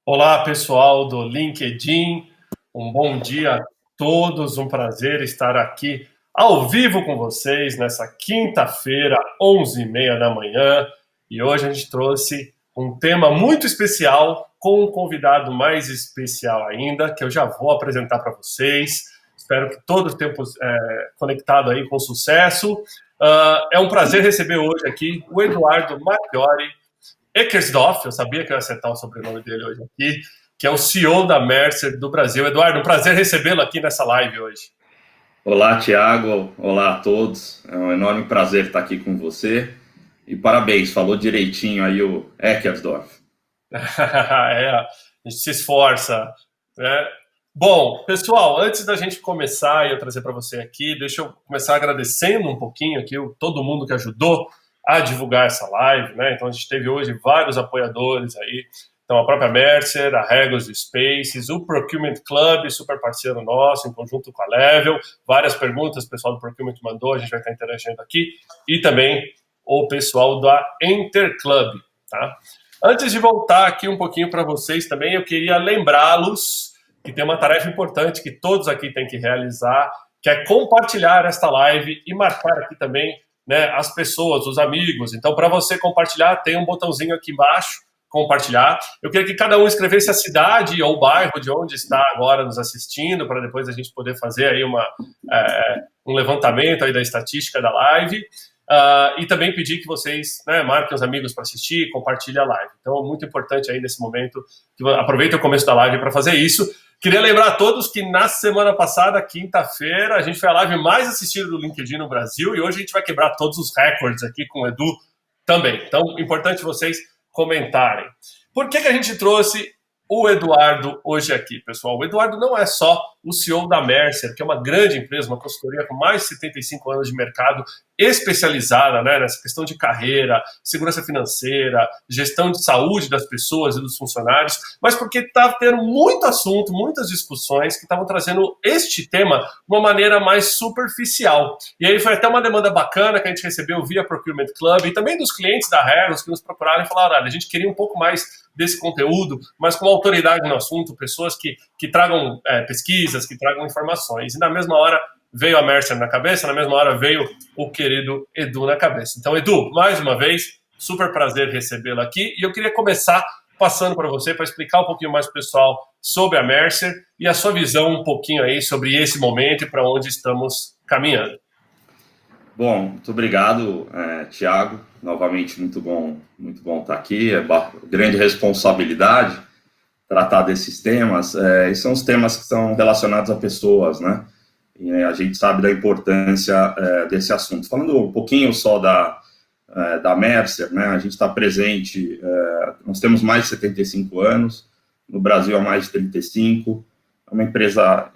Olá, pessoal do LinkedIn. Um bom dia a todos. Um prazer estar aqui ao vivo com vocês nessa quinta-feira, 11h30 da manhã. E hoje a gente trouxe um tema muito especial com um convidado mais especial ainda, que eu já vou apresentar para vocês. Espero que todo o tempo conectado aí com sucesso. É um prazer receber hoje aqui o Eduardo Marchiori Eckersdorf, eu sabia que eu ia acertar o sobrenome dele hoje aqui, que é o CEO da Mercer do Brasil. Eduardo, um prazer recebê-lo aqui nessa live hoje. Olá, Tiago. Olá a todos. É um enorme prazer estar aqui com você. E parabéns, falou direitinho aí o Eckersdorf. A gente se esforça, né? Bom, pessoal, antes da gente começar e eu trazer para você aqui, deixa eu começar agradecendo um pouquinho aqui todo mundo que ajudou a divulgar essa live, né? Então a gente teve hoje vários apoiadores aí. Então a própria Mercer, a Regos Spaces, o Procurement Club, super parceiro nosso, em conjunto com a Level, várias perguntas o pessoal do Procurement mandou, a gente vai estar interagindo aqui, e também o pessoal da Interclub, tá? Antes de voltar aqui um pouquinho para vocês também, eu queria lembrá-los que tem uma tarefa importante que todos aqui têm que realizar, que é compartilhar esta live e marcar aqui também, né, as pessoas, os amigos. Então, para você compartilhar, tem um botãozinho aqui embaixo, compartilhar. Eu queria que cada um escrevesse a cidade ou o bairro de onde está agora nos assistindo, para depois a gente poder fazer aí um levantamento aí da estatística da live. E também pedir que vocês, né, marquem os amigos para assistir e compartilhem a live. Então, muito importante aí nesse momento, que aproveite o começo da live para fazer isso. Queria lembrar a todos que na semana passada, quinta-feira, a gente foi a live mais assistida do LinkedIn no Brasil e hoje a gente vai quebrar todos os recordes aqui com o Edu também. Então, importante vocês comentarem. Por que a gente trouxe o Eduardo hoje aqui, pessoal? O Eduardo não é só o CEO da Mercer, que é uma grande empresa, uma consultoria com mais de 75 anos de mercado, especializada, né, nessa questão de carreira, segurança financeira, gestão de saúde das pessoas e dos funcionários, mas porque está tendo muito assunto, muitas discussões que estavam trazendo este tema de uma maneira mais superficial. E aí foi até uma demanda bacana que a gente recebeu via Procurement Club e também dos clientes da Regos que nos procuraram e falaram: olha, a gente queria um pouco mais desse conteúdo, mas com autoridade no assunto, pessoas que tragam pesquisas, que tragam informações. E na mesma hora veio a Mercer na cabeça, na mesma hora veio o querido Edu na cabeça. Então, Edu, mais uma vez, super prazer recebê-lo aqui. E eu queria começar passando para você, para explicar um pouquinho mais para o pessoal sobre a Mercer e a sua visão um pouquinho aí sobre esse momento e para onde estamos caminhando. Bom, muito obrigado, Tiago. Novamente, muito bom estar aqui. É grande responsabilidade tratar desses temas. E são os temas que são relacionados a pessoas, né? E a gente sabe da importância desse assunto. Falando um pouquinho só da Mercer, né? A gente está presente, nós temos mais de 75 anos, no Brasil há mais de 35, é uma empresa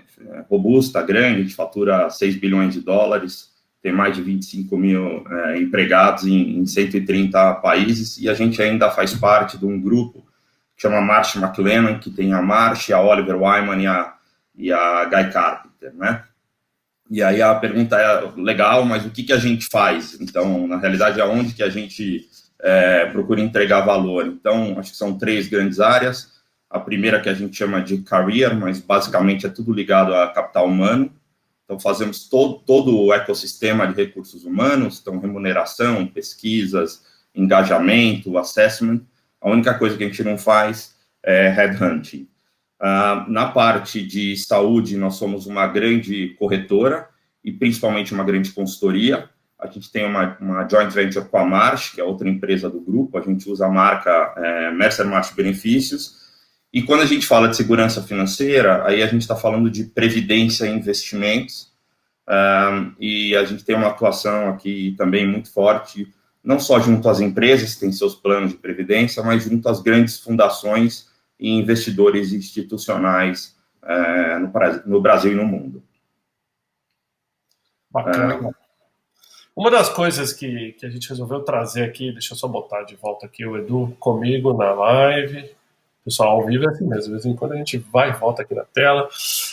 robusta, grande, a gente fatura 6 bilhões de dólares, tem mais de 25 mil empregados em 130 países, e a gente ainda faz parte de um grupo que chama Marsh McLennan, que tem a Marsh, a Oliver Wyman e a Guy Carpenter, né? E aí a pergunta é, legal, mas o que a gente faz? Então, na realidade, aonde que a gente procura entregar valor? Então, acho que são 3 grandes áreas. A primeira que a gente chama de career, mas basicamente é tudo ligado a capital humano. Então, fazemos todo o ecossistema de recursos humanos, então remuneração, pesquisas, engajamento, assessment. A única coisa que a gente não faz é headhunting. Na parte de saúde, nós somos uma grande corretora e principalmente uma grande consultoria. A gente tem uma joint venture com a Marsh, que é outra empresa do grupo. A gente usa a marca Mercer Marsh Benefícios. E quando a gente fala de segurança financeira, aí a gente está falando de previdência e investimentos. E a gente tem uma atuação aqui também muito forte, não só junto às empresas que têm seus planos de previdência, mas junto às grandes fundações e investidores institucionais no Brasil e no mundo. Bacana. Uma das coisas que a gente resolveu trazer aqui, deixa eu só botar de volta aqui o Edu comigo na live. Pessoal, ao vivo é assim mesmo, de vez em quando a gente vai e volta aqui na tela.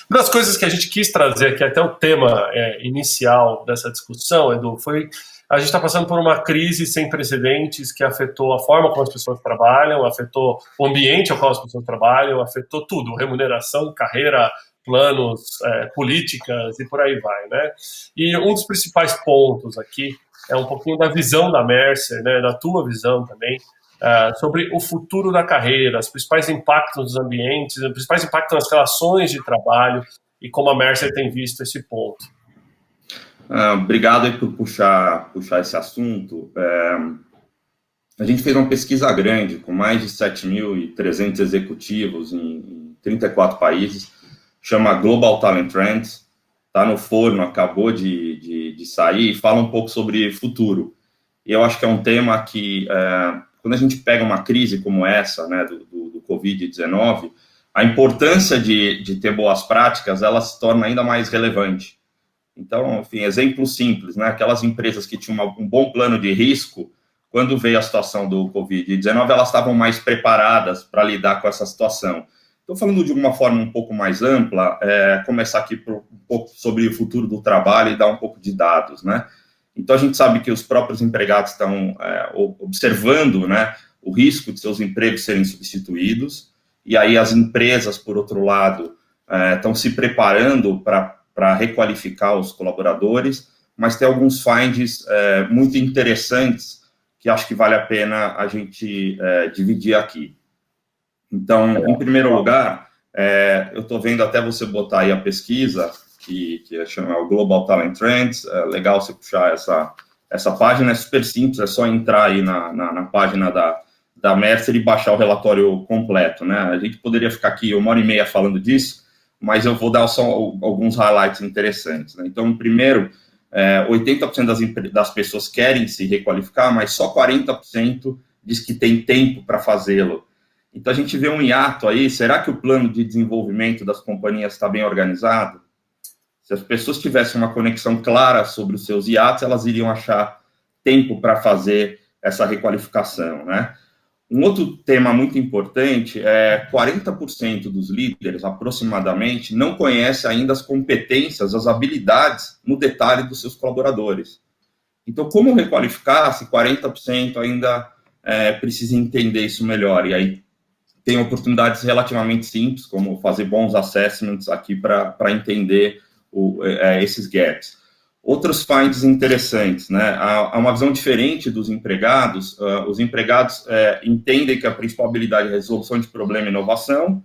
Uma das coisas que a gente quis trazer aqui, até o tema inicial dessa discussão, Edu, foi A gente está passando por uma crise sem precedentes que afetou a forma como as pessoas trabalham, afetou o ambiente ao qual as pessoas trabalham, afetou tudo, remuneração, carreira, planos, políticas e por aí vai, né? E um dos principais pontos aqui é um pouquinho da visão da Mercer, né, da tua visão também, sobre o futuro da carreira, os principais impactos nos ambientes, os principais impactos nas relações de trabalho e como a Mercer tem visto esse ponto. Obrigado aí por puxar esse assunto. A gente fez uma pesquisa grande, com mais de 7.300 executivos em 34 países, chama Global Talent Trends, está no forno, acabou de sair, e fala um pouco sobre futuro. E eu acho que é um tema que, quando a gente pega uma crise como essa, né, do Covid-19, a importância de ter boas práticas, ela se torna ainda mais relevante. Então, enfim, exemplo simples, né, aquelas empresas que tinham um bom plano de risco, quando veio a situação do Covid-19, elas estavam mais preparadas para lidar com essa situação. Estou falando de uma forma um pouco mais ampla, começar aqui um pouco sobre o futuro do trabalho e dar um pouco de dados, né? Então, a gente sabe que os próprios empregados estão observando, né, o risco de seus empregos serem substituídos, e aí as empresas, por outro lado, estão se preparando para requalificar os colaboradores, mas tem alguns finds muito interessantes que acho que vale a pena a gente dividir aqui. Então, em primeiro lugar, eu estou vendo até você botar aí a pesquisa, que chama o Global Talent Trends, é legal você puxar essa página, é super simples, é só entrar aí na página da Mercer e baixar o relatório completo, né? A gente poderia ficar aqui 1h30 falando disso, mas eu vou dar só alguns highlights interessantes, né? Então, primeiro, 80% das pessoas querem se requalificar, mas só 40% diz que tem tempo para fazê-lo. Então, a gente vê um hiato aí. Será que o plano de desenvolvimento das companhias está bem organizado? Se as pessoas tivessem uma conexão clara sobre os seus hiatos, elas iriam achar tempo para fazer essa requalificação, né? Um outro tema muito importante é 40% dos líderes, aproximadamente, não conhece ainda as competências, as habilidades no detalhe dos seus colaboradores. Então, como requalificar se 40% ainda precisa entender isso melhor? E aí tem oportunidades relativamente simples, como fazer bons assessments aqui para entender esses gaps. Outros finds interessantes, né? Há uma visão diferente dos empregados. Os empregados entendem que a principal habilidade é a resolução de problema e inovação,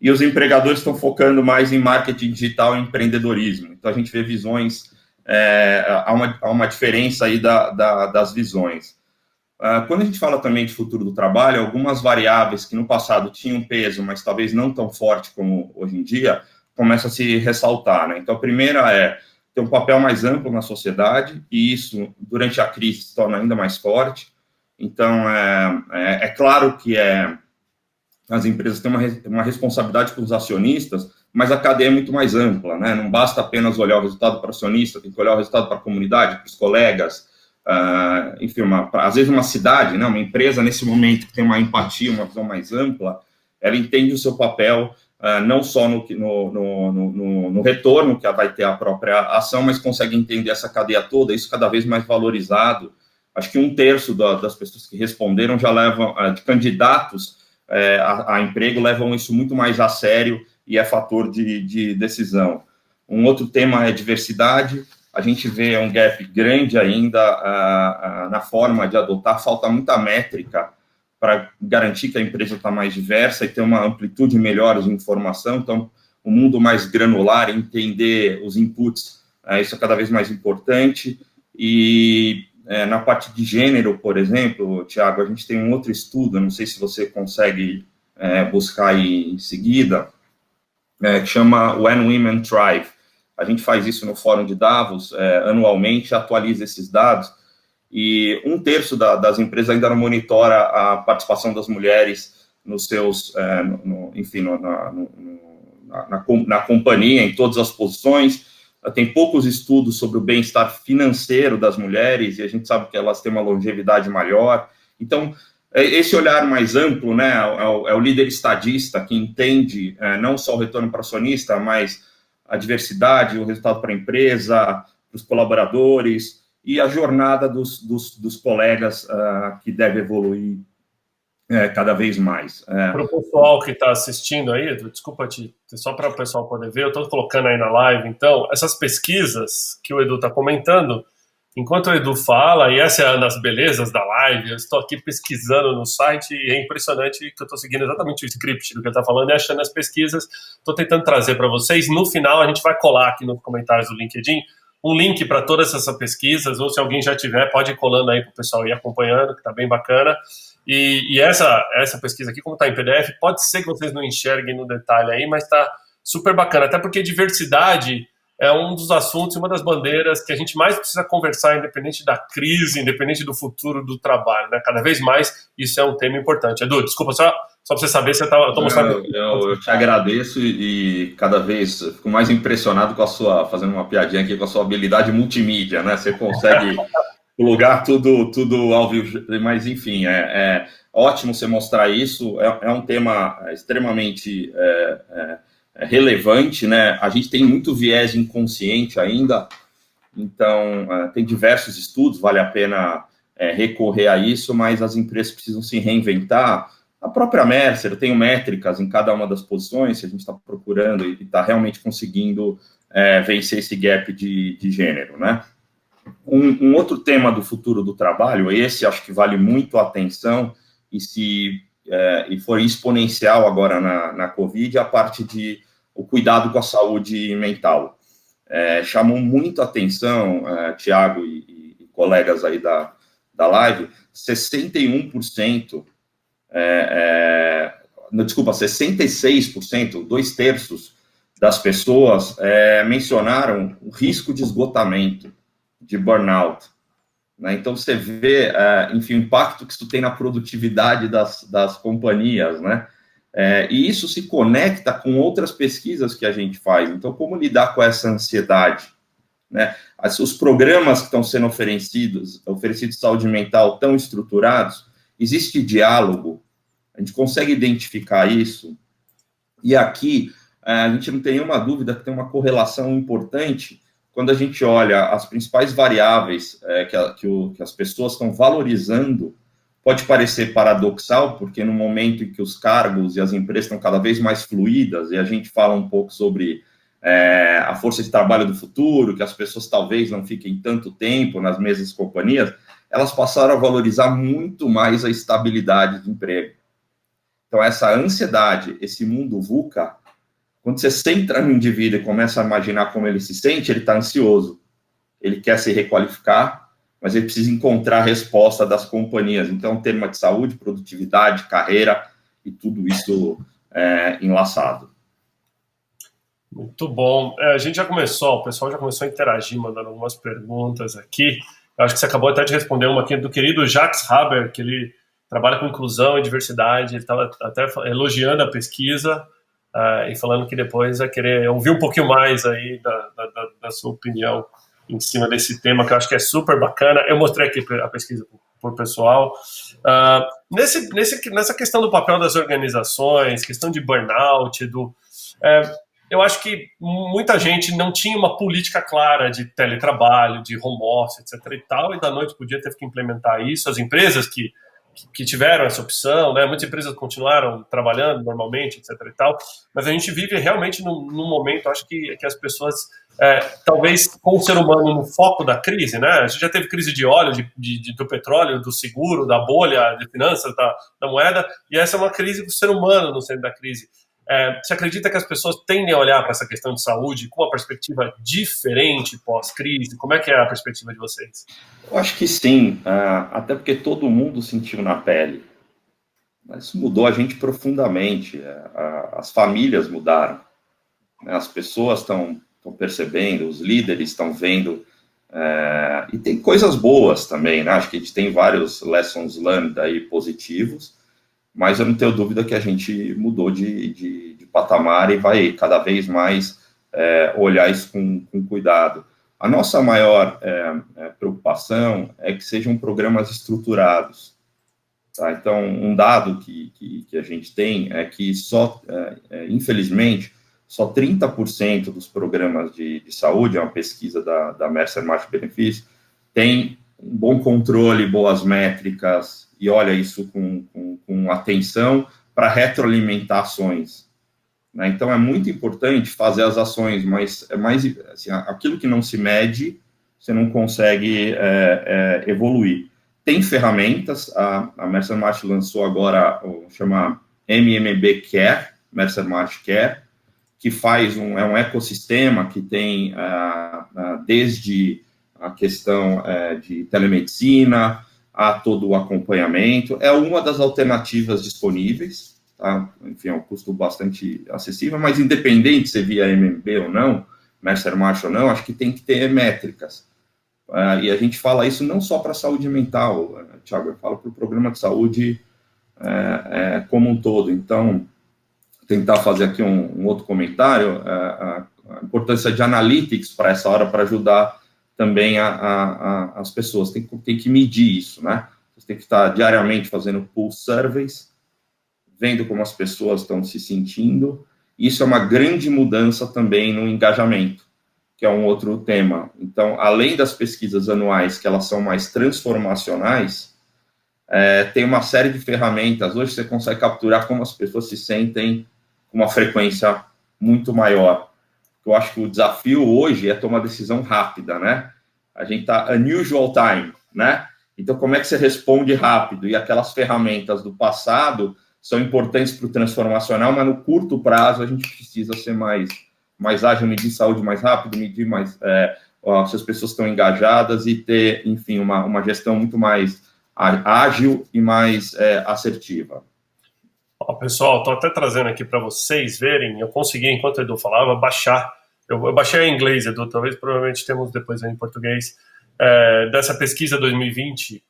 e os empregadores estão focando mais em marketing digital e empreendedorismo. Então, a gente vê visões, há uma diferença aí das visões. Quando a gente fala também de futuro do trabalho, algumas variáveis que no passado tinham peso, mas talvez não tão forte como hoje em dia, começam a se ressaltar, né? Então, a primeira ter um papel mais amplo na sociedade, e isso, durante a crise, se torna ainda mais forte. Então, é claro que as empresas têm uma responsabilidade com os acionistas, mas a cadeia é muito mais ampla, né? Não basta apenas olhar o resultado para o acionista, tem que olhar o resultado para a comunidade, para os colegas, enfim, às vezes uma cidade, né, uma empresa, nesse momento, que tem uma empatia, uma visão mais ampla, ela entende o seu papel, não só no retorno que vai ter a própria ação, mas consegue entender essa cadeia toda, isso cada vez mais valorizado. Acho que 1/3 das pessoas que responderam já levam, de candidatos a emprego, levam isso muito mais a sério e é fator de decisão. Um outro tema é diversidade. A gente vê um gap grande ainda na forma de adotar, falta muita métrica para garantir que a empresa está mais diversa e ter uma amplitude melhor de informação. Então, um mundo mais granular, entender os inputs, isso é cada vez mais importante. E na parte de gênero, por exemplo, Tiago, a gente tem um outro estudo, não sei se você consegue buscar aí em seguida, que chama When Women Thrive. A gente faz isso no Fórum de Davos anualmente, atualiza esses dados, e 1/3 das empresas ainda não monitora a participação das mulheres nos seus, na companhia, em todas as posições. Tem poucos estudos sobre o bem-estar financeiro das mulheres, e a gente sabe que elas têm uma longevidade maior. Então, esse olhar mais amplo, né, é o líder estadista que entende não só o retorno para o acionista, mas a diversidade, o resultado para a empresa, para os colaboradores, e a jornada dos colegas que deve evoluir cada vez mais. Para o pessoal que está assistindo aí, Edu, desculpa só para o pessoal poder ver, eu estou colocando aí na live, então, essas pesquisas que o Edu está comentando, enquanto o Edu fala, e essa é uma das belezas da live, eu estou aqui pesquisando no site e é impressionante que eu estou seguindo exatamente o script do que ele está falando e achando as pesquisas, estou tentando trazer para vocês. No final, a gente vai colar aqui nos comentários do LinkedIn um link para todas essas pesquisas, ou se alguém já tiver, pode ir colando aí para o pessoal ir acompanhando, que está bem bacana. E essa pesquisa aqui, como está em PDF, pode ser que vocês não enxerguem no detalhe aí, mas está super bacana, até porque diversidade é um dos assuntos, uma das bandeiras que a gente mais precisa conversar, independente da crise, independente do futuro do trabalho, né? Cada vez mais isso é um tema importante. Edu, desculpa, só para você saber, eu estou mostrando... Eu te agradeço e cada vez fico mais impressionado com fazendo uma piadinha aqui, com a sua habilidade multimídia, né? Você consegue plugar tudo ao vivo, mas enfim, é ótimo você mostrar isso, é um tema extremamente relevante, né? A gente tem muito viés inconsciente ainda, então tem diversos estudos, vale a pena recorrer a isso, mas as empresas precisam se reinventar. A própria Mercer, eu tenho métricas em cada uma das posições, se a gente está procurando e está realmente conseguindo vencer esse gap de gênero, né? Um outro tema do futuro do trabalho, esse acho que vale muito a atenção, e foi exponencial agora na Covid, a parte de o cuidado com a saúde mental. Chamou muito a atenção, Tiago e colegas aí da live, 61%, 66%, 2/3 das pessoas mencionaram o risco de esgotamento, de burnout. Né? Então, você vê, enfim, o impacto que isso tem na produtividade das companhias, né? E isso se conecta com outras pesquisas que a gente faz. Então, como lidar com essa ansiedade? Né? Os programas que estão sendo oferecidos de saúde mental tão estruturados, existe diálogo, a gente consegue identificar isso, e aqui a gente não tem nenhuma dúvida que tem uma correlação importante quando a gente olha as principais variáveis que as pessoas estão valorizando. Pode parecer paradoxal, porque no momento em que os cargos e as empresas estão cada vez mais fluídas, e a gente fala um pouco sobre a força de trabalho do futuro, que as pessoas talvez não fiquem tanto tempo nas mesmas companhias, elas passaram a valorizar muito mais a estabilidade de emprego. Então, essa ansiedade, esse mundo VUCA, quando você centra no indivíduo e começa a imaginar como ele se sente, ele está ansioso. Ele quer se requalificar, mas ele precisa encontrar a resposta das companhias. Então, tema de saúde, produtividade, carreira e tudo isso enlaçado. Muito bom. A gente já começou, o pessoal já começou a interagir, mandando algumas perguntas aqui. Eu acho que você acabou até de responder uma aqui do querido Jacques Haber, que ele trabalha com inclusão e diversidade. Ele estava até elogiando a pesquisa e falando que depois vai querer ouvir um pouquinho mais aí da sua opinião em cima desse tema, que eu acho que é super bacana. Eu mostrei aqui a pesquisa para o pessoal. Nessa questão do papel das organizações, questão de burnout, eu acho que muita gente não tinha uma política clara de teletrabalho, de home office, etc. e tal, e da noite para o dia teve que implementar isso. As empresas que tiveram essa opção, né? Muitas empresas continuaram trabalhando normalmente, etc. e tal, mas a gente vive realmente num momento, acho que as pessoas, talvez com o ser humano no foco da crise, né? A gente já teve crise de óleo, do petróleo, do seguro, da bolha de finanças, da moeda, e essa é uma crise do ser humano no centro da crise. Você acredita que as pessoas tendem a olhar para essa questão de saúde com uma perspectiva diferente pós-crise? Como é que é a perspectiva de vocês? Eu acho que sim, até porque todo mundo sentiu na pele. Mas isso mudou a gente profundamente. As famílias mudaram, né? As pessoas estão percebendo, os líderes estão vendo, e tem coisas boas também, né? Acho que a gente tem vários lessons learned aí positivos, mas eu não tenho dúvida que a gente mudou de patamar e vai cada vez mais olhar isso com cuidado. A nossa maior preocupação é que sejam programas estruturados. Tá? Então, um dado que a gente tem é que infelizmente, só 30% dos programas de saúde, é uma pesquisa da Mercer Market Benefício, tem um bom controle, boas métricas, e olha isso com atenção para retroalimentar ações. Né? Então, é muito importante fazer as ações, mas é mais assim, aquilo que não se mede, você não consegue evoluir. Tem ferramentas, a Mercer Marsh lançou agora, chama MMB Care, Mercer Marsh Care, que faz um ecossistema que tem desde a questão de telemedicina a todo o acompanhamento. É uma das alternativas disponíveis, tá? Enfim, é um custo bastante acessível, mas independente se via MMB ou não, Mercer Marsh ou não, acho que tem que ter métricas. E a gente fala isso não só para a saúde mental, Thiago, eu falo para o programa de saúde como um todo. Então, tentar fazer aqui um outro comentário, a importância de analytics para essa hora, para ajudar também as pessoas. Tem que medir isso, né? Você tem que estar diariamente fazendo pulse surveys, vendo como as pessoas estão se sentindo. Isso é uma grande mudança também no engajamento, que é um outro tema. Então, além das pesquisas anuais, que elas são mais transformacionais, tem uma série de ferramentas. Hoje você consegue capturar como as pessoas se sentem com uma frequência muito maior. Eu acho que o desafio hoje é tomar decisão rápida, né? A gente está unusual time, né? Então, como é que você responde rápido? E aquelas ferramentas do passado são importantes para o transformacional, mas no curto prazo a gente precisa ser mais ágil, medir saúde mais rápido, medir mais se as pessoas estão engajadas e ter, enfim, uma gestão muito mais ágil e mais assertiva. Pessoal, estou até trazendo aqui para vocês verem. Eu consegui, enquanto o Edu falava, baixar. Eu baixei em inglês, Edu, talvez provavelmente temos depois em português, dessa pesquisa 2020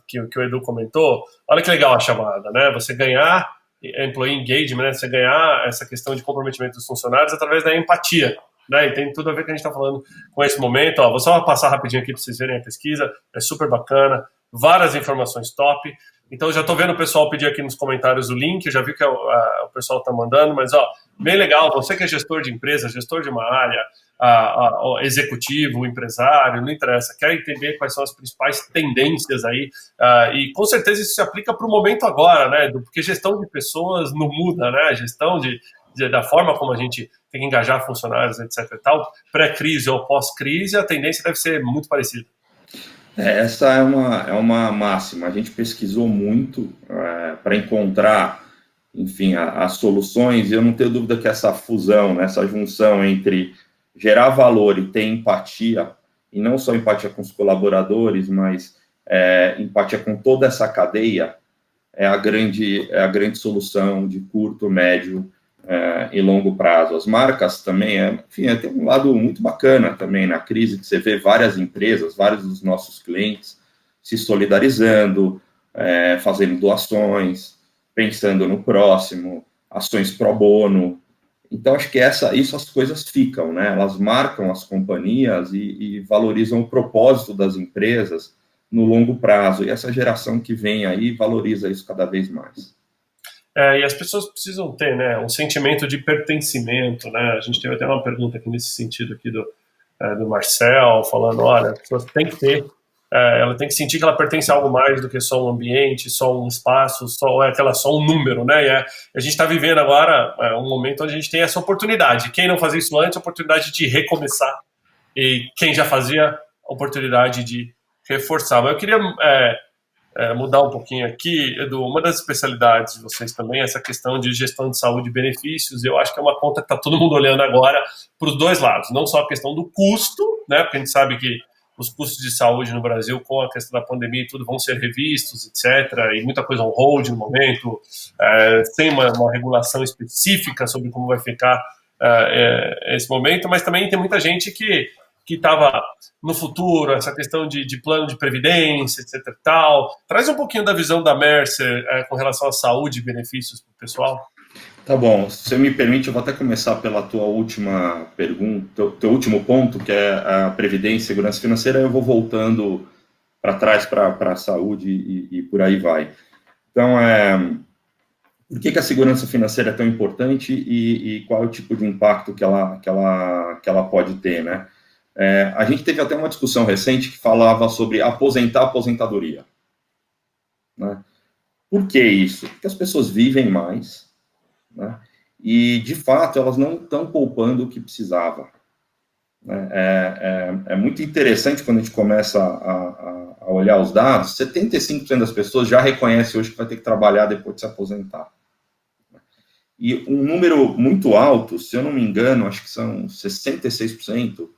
que o Edu comentou. Olha que legal a chamada, né? Você ganhar employee engagement, né? Você ganhar essa questão de comprometimento dos funcionários através da empatia. Né? E tem tudo a ver com o que a gente está falando com esse momento. Vou só passar rapidinho aqui para vocês verem a pesquisa. É super bacana, várias informações top. Então, já estou vendo o pessoal pedir aqui nos comentários o link, eu já vi que o pessoal está mandando, mas, bem legal, você que é gestor de empresa, gestor de uma área, executivo, empresário, não interessa, quer entender quais são as principais tendências aí, e com certeza isso se aplica para o momento agora, né, porque gestão de pessoas não muda, né, gestão da forma como a gente tem que engajar funcionários, etc e tal, pré-crise ou pós-crise, a tendência deve ser muito parecida. Essa é uma máxima. A gente pesquisou muito para encontrar, enfim, as soluções, e eu não tenho dúvida que essa fusão, né, essa junção entre gerar valor e ter empatia, e não só empatia com os colaboradores, mas empatia com toda essa cadeia, é a grande solução de curto, médio e longo prazo. As marcas também, enfim, tem um lado muito bacana também na crise, que você vê várias empresas, vários dos nossos clientes se solidarizando, fazendo doações, pensando no próximo, ações pro bono. Então, acho que isso as coisas ficam, né? Elas marcam as companhias e valorizam o propósito das empresas no longo prazo. E essa geração que vem aí valoriza isso cada vez mais. E as pessoas precisam ter, né, um sentimento de pertencimento, né? A gente teve até uma pergunta aqui nesse sentido aqui do Marcel, falando, olha, a pessoa tem que ter, ela tem que sentir que ela pertence a algo mais do que só um ambiente, só um espaço, só um número, né? E a gente está vivendo agora um momento onde a gente tem essa oportunidade. Quem não fazia isso antes, a oportunidade de recomeçar. E quem já fazia, a oportunidade de reforçar. Mas eu queria mudar um pouquinho aqui, Edu, uma das especialidades de vocês também é essa questão de gestão de saúde e benefícios. Eu acho que é uma conta que está todo mundo olhando agora para os dois lados, não só a questão do custo, né, porque a gente sabe que os custos de saúde no Brasil, com a questão da pandemia e tudo, vão ser revistos, etc., e muita coisa on hold no momento, sem uma regulação específica sobre como vai ficar esse momento, mas também tem muita gente que estava no futuro, essa questão de plano de previdência, etc e tal. Traz um pouquinho da visão da Mercer com relação à saúde e benefícios para o pessoal. Tá bom, se você me permite, eu vou até começar pela tua última pergunta, teu último ponto, que é a previdência e segurança financeira, eu vou voltando para trás para a saúde e por aí vai. Então, por que a segurança financeira é tão importante e qual é o tipo de impacto que ela pode ter, né? A gente teve até uma discussão recente que falava sobre aposentar a aposentadoria. Né? Por que isso? Porque as pessoas vivem mais, né? E, de fato, elas não estão poupando o que precisava. Né? É muito interessante quando a gente começa a olhar os dados, 75% das pessoas já reconhecem hoje que vai ter que trabalhar depois de se aposentar. E um número muito alto, se eu não me engano, acho que são 66%,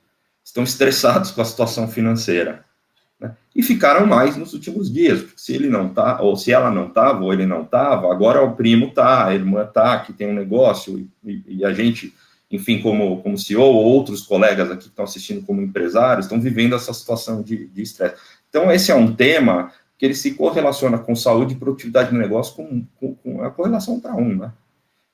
estão estressados com a situação financeira. Né? E ficaram mais nos últimos dias, porque se ele não tá, ou se ela não estava, ou ele não estava, agora o primo tá, a irmã tá, que tem um negócio, e a gente, enfim, como CEO, ou outros colegas aqui que estão assistindo como empresários, estão vivendo essa situação de estresse. Então, esse é um tema que ele se correlaciona com saúde e produtividade do negócio com a correlação para né?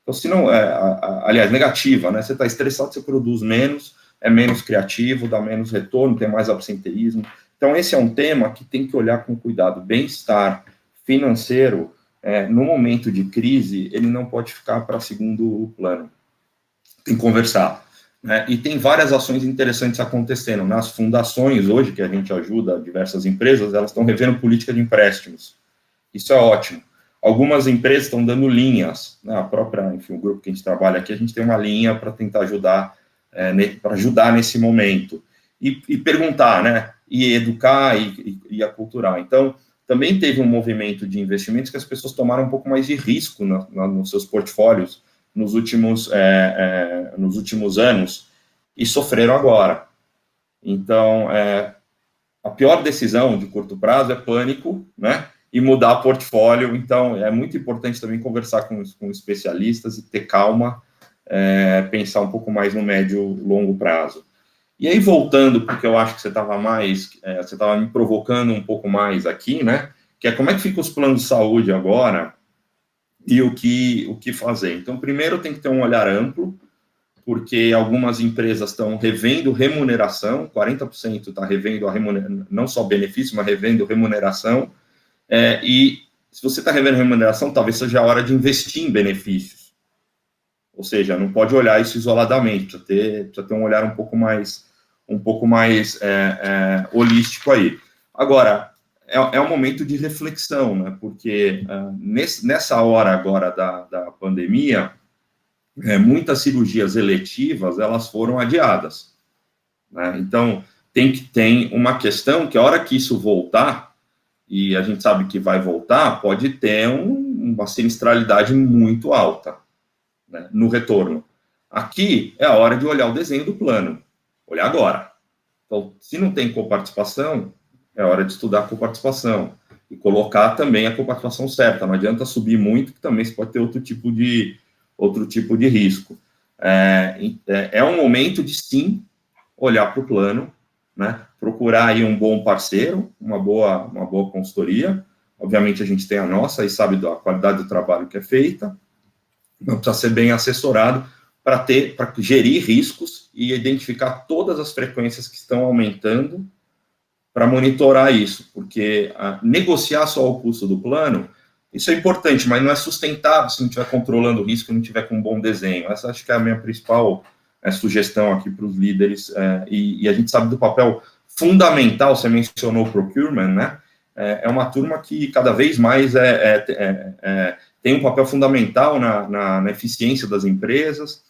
Então, se não, aliás, negativa, né? Você está estressado, você produz menos, é menos criativo, dá menos retorno, tem mais absenteísmo. Então, esse é um tema que tem que olhar com cuidado. Bem-estar financeiro, no momento de crise, ele não pode ficar para segundo plano. Tem que conversar. Né? E tem várias ações interessantes acontecendo. Nas fundações, hoje, que a gente ajuda diversas empresas, elas estão revendo política de empréstimos. Isso é ótimo. Algumas empresas estão dando linhas, né? A própria, enfim, o grupo que a gente trabalha aqui, a gente tem uma linha para tentar ajudar, para ajudar nesse momento. E perguntar, né? E educar e aculturar. Então, também teve um movimento de investimentos que as pessoas tomaram um pouco mais de risco nos seus portfólios nos últimos anos e sofreram agora. Então, a pior decisão de curto prazo é pânico, né? E mudar portfólio. Então, é muito importante também conversar com especialistas e ter calma, pensar um pouco mais no médio e longo prazo. E aí, voltando, porque eu acho que você estava você estava me provocando um pouco mais aqui, né? Que é como é que ficam os planos de saúde agora e o que fazer. Então, primeiro tem que ter um olhar amplo, porque algumas empresas estão revendo remuneração, 40% está revendo não só benefício, mas revendo remuneração. E se você está revendo remuneração, talvez seja a hora de investir em benefícios. Ou seja, não pode olhar isso isoladamente, precisa ter um olhar um pouco mais holístico aí. Agora, é um momento de reflexão, né? Porque nessa hora agora da pandemia, muitas cirurgias eletivas elas foram adiadas. Né? Então, tem uma questão que a hora que isso voltar, e a gente sabe que vai voltar, pode ter uma sinistralidade muito alta, né, no retorno. Aqui é a hora de olhar o desenho do plano, olhar agora. Então, se não tem coparticipação, é hora de estudar a coparticipação e colocar também a coparticipação certa. Não adianta subir muito, que também você pode ter outro tipo de risco. É um momento de, sim, olhar para o plano, né? Procurar aí um bom parceiro, uma boa consultoria. Obviamente, a gente tem a nossa e sabe da qualidade do trabalho que é feita, mas precisa ser bem assessorado para gerir riscos e identificar todas as frequências que estão aumentando para monitorar isso, porque negociar só o custo do plano, isso é importante, mas não é sustentável se não estiver controlando o risco, não tiver com um bom desenho. Essa acho que é a minha principal sugestão aqui para os líderes, e a gente sabe do papel fundamental, você mencionou o procurement, né? É uma turma que cada vez mais tem um papel fundamental na eficiência das empresas,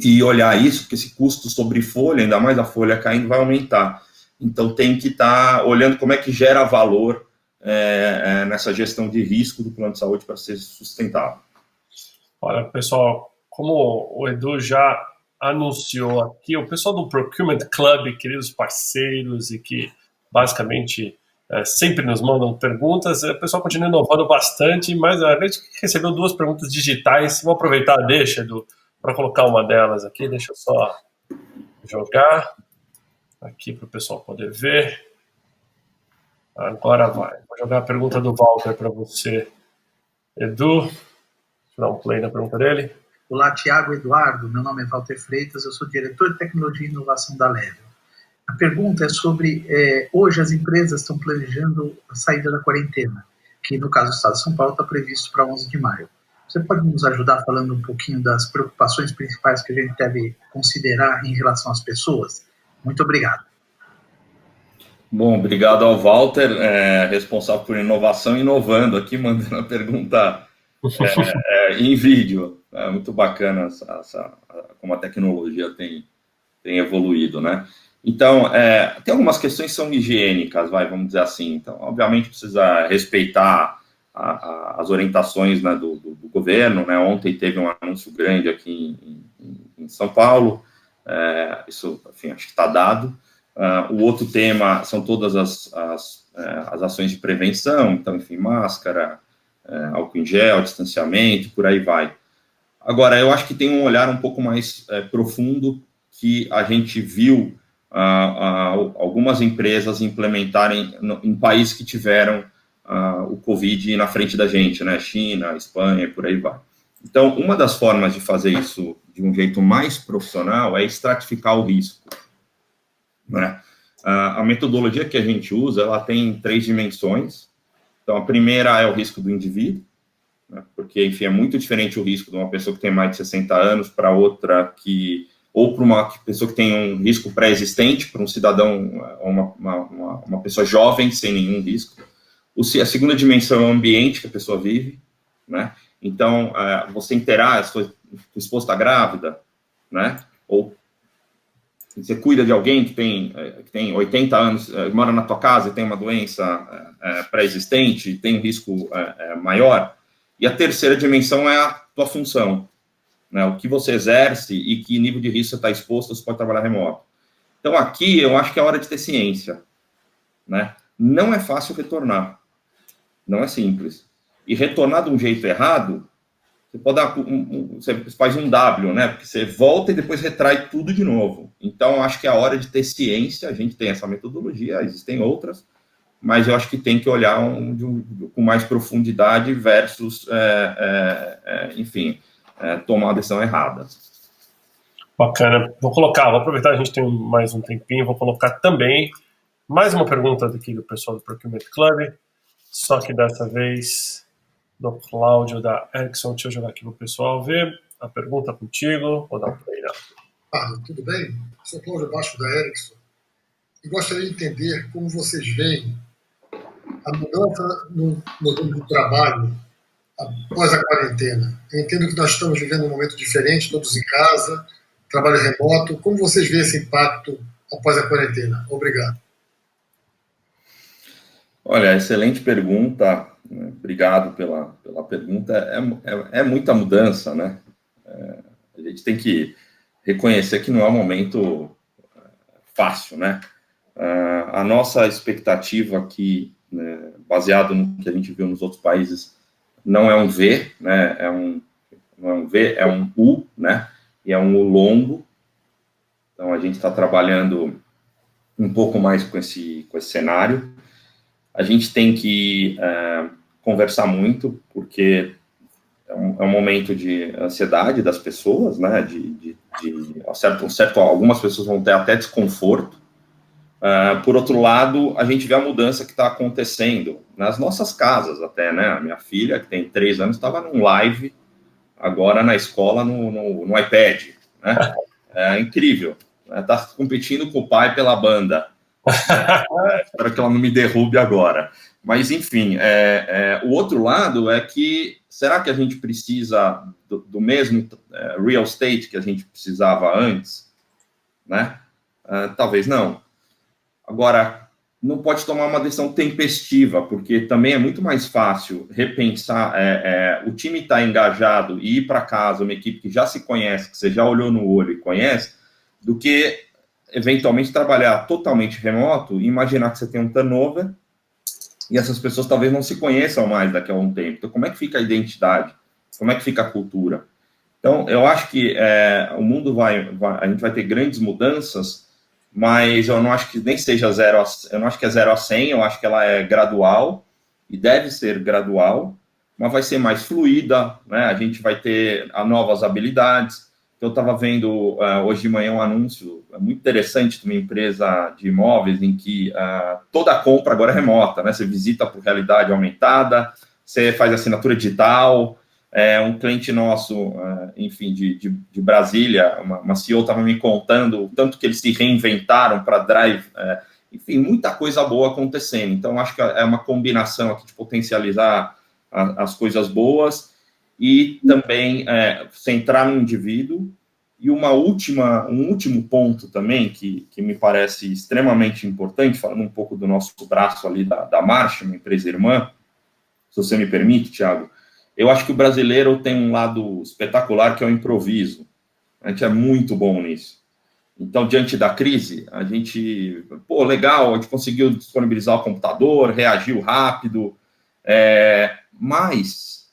e olhar isso, porque esse custo sobre folha, ainda mais a folha caindo, vai aumentar. Então, tem que estar olhando como é que gera valor nessa gestão de risco do plano de saúde para ser sustentável. Olha, pessoal, como o Edu já anunciou aqui, o pessoal do Procurement Club, queridos parceiros e que basicamente sempre nos mandam perguntas, o pessoal continua inovando bastante, mas a gente recebeu 2 perguntas digitais, vou aproveitar, deixa, Edu, para colocar uma delas aqui, deixa eu só jogar aqui para o pessoal poder ver. Agora vai. Vou jogar a pergunta do Walter para você, Edu. Deixa eu dar um play na pergunta dele. Olá, Tiago, Eduardo. Meu nome é Walter Freitas, eu sou diretor de Tecnologia e Inovação da Level. A pergunta é sobre, hoje as empresas estão planejando a saída da quarentena, que no caso do Estado de São Paulo está previsto para 11 de maio. Você pode nos ajudar falando um pouquinho das preocupações principais que a gente deve considerar em relação às pessoas? Muito obrigado. Bom, obrigado ao Walter, responsável por inovação, inovando aqui, mandando a pergunta em vídeo. É muito bacana como a tecnologia tem evoluído, né? Então, tem algumas questões que são higiênicas, vamos dizer assim. Então, obviamente, precisa respeitar as orientações, né, do governo, né? Ontem teve um anúncio grande aqui em São Paulo, isso, enfim, acho que está dado. O outro tema são todas as ações de prevenção, então, enfim, máscara, álcool em gel, distanciamento, por aí vai. Agora, eu acho que tem um olhar um pouco mais profundo que a gente viu algumas empresas implementarem em países que tiveram o Covid na frente da gente, né? China, Espanha, por aí vai. Então, uma das formas de fazer isso de um jeito mais profissional é estratificar o risco, né? A metodologia que a gente usa, ela tem 3 dimensões. Então, a primeira é o risco do indivíduo, né? Porque, enfim, é muito diferente o risco de uma pessoa que tem mais de 60 anos para outra ou para uma pessoa que tem um risco pré-existente, para um cidadão, uma pessoa jovem, sem nenhum risco. A segunda dimensão é o ambiente que a pessoa vive, né? Então, você interage, sua esposa está grávida, né? Ou você cuida de alguém que tem 80 anos, mora na tua casa e tem uma doença pré-existente, tem um risco maior. E a terceira dimensão é a tua função, né? O que você exerce e que nível de risco você está exposto, você pode trabalhar remoto. Então, aqui, eu acho que é hora de ter ciência, né? Não é fácil retornar, não é simples. E retornar de um jeito errado, você pode dar você faz um W, né? Porque você volta e depois retrai tudo de novo. Então, acho que é a hora de ter ciência. A gente tem essa metodologia, existem outras, mas eu acho que tem que olhar com mais profundidade versus, enfim, tomar a decisão errada. Bacana. Vou aproveitar, a gente tem mais um tempinho, vou colocar também mais uma pergunta daqui do pessoal do Procurement Club, só que dessa vez do Cláudio da Ericsson. Deixa eu jogar aqui para o pessoal ver a pergunta contigo. Vou dar um play. Tudo bem? Sou Cláudio Baixo da Ericsson e gostaria de entender como vocês veem a mudança no modelo de trabalho após a quarentena. Eu entendo que nós estamos vivendo um momento diferente, todos em casa, trabalho remoto. Como vocês veem esse impacto após a quarentena? Obrigado. Olha, excelente pergunta. Obrigado pela pergunta. É muita mudança, né? A gente tem que reconhecer que não é um momento fácil, né? A nossa expectativa aqui, né, baseado no que a gente viu nos outros países, não é um V, né? Não é um V, é um U, né? E é um U longo. Então, a gente está trabalhando um pouco mais com esse cenário. A gente tem que conversar muito, porque é um momento de ansiedade das pessoas, né? Algumas pessoas vão ter até desconforto. Por outro lado, a gente vê a mudança que está acontecendo nas nossas casas até, né? A minha filha, que tem 3 anos, estava num live agora na escola no iPad, né? É incrível. Está competindo com o pai pela banda. Espero que ela não me derrube agora. Mas, enfim, o outro lado é que, será que a gente precisa do mesmo real estate que a gente precisava antes? Né? Talvez não. Agora, não pode tomar uma decisão tempestiva, porque também é muito mais fácil repensar, o time está engajado e ir para casa, uma equipe que já se conhece, que você já olhou no olho e conhece, do que eventualmente trabalhar totalmente remoto e imaginar que você tem um turnover e essas pessoas talvez não se conheçam mais daqui a um tempo. Então, como é que fica a identidade? Como é que fica a cultura? Então, eu acho que o mundo a gente vai ter grandes mudanças, mas eu não acho que nem seja eu não acho que é 0 a 100, eu acho que ela é gradual e deve ser gradual, mas vai ser mais fluida, né? A gente vai ter novas habilidades. Eu estava vendo hoje de manhã um anúncio muito interessante de uma empresa de imóveis em que toda a compra agora é remota, né? Você visita por realidade aumentada, você faz assinatura digital, Um cliente nosso, enfim, de Brasília, uma CEO estava me contando o tanto que eles se reinventaram para drive, enfim, muita coisa boa acontecendo. Então, acho que é uma combinação aqui de potencializar as coisas boas e também centrar no indivíduo. E um último ponto também, que me parece extremamente importante, falando um pouco do nosso braço ali da Marcha, uma empresa irmã, se você me permite, Thiago, eu acho que o brasileiro tem um lado espetacular, que é o improviso. A gente é muito bom nisso. Então, diante da crise, a gente, legal, a gente conseguiu disponibilizar o computador, reagiu rápido, mas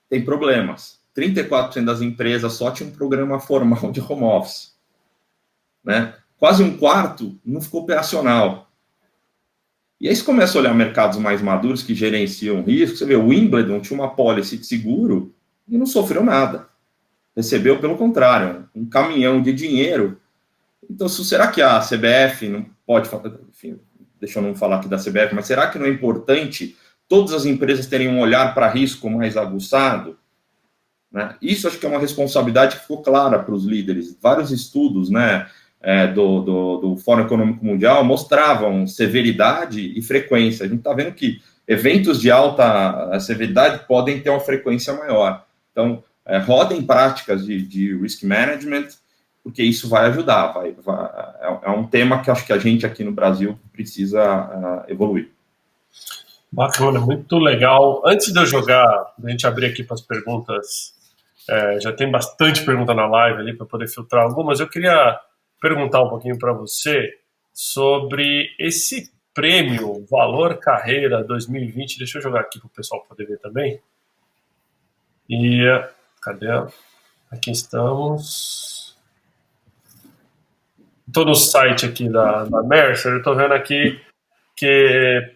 tem problemas. 34% das empresas só tinha um programa formal de home office, né? Quase um quarto não ficou operacional. E aí você começa a olhar mercados mais maduros que gerenciam risco. Você vê, o Wimbledon tinha uma policy de seguro e não sofreu nada. Recebeu, pelo contrário, um caminhão de dinheiro. Então, será que a CBF não pode... Enfim, deixa eu não falar aqui da CBF, mas será que não é importante todas as empresas terem um olhar para risco mais aguçado? Né? Isso acho que é uma responsabilidade que ficou clara para os líderes. Vários estudos, né, do Fórum Econômico Mundial mostravam severidade e frequência. A gente está vendo que eventos de alta severidade podem ter uma frequência maior. Então, rodem práticas de risk management, porque isso vai ajudar. É um tema que acho que a gente aqui no Brasil precisa evoluir. Bacana, muito legal. Antes de eu jogar, a gente abrir aqui para as perguntas, já tem bastante pergunta na live ali para poder filtrar algumas. Eu queria perguntar um pouquinho para você sobre esse prêmio Valor Carreira 2020. Deixa eu jogar aqui para o pessoal poder ver também. E cadê? Aqui estamos. Estou no site aqui da Mercer. Eu estou vendo aqui que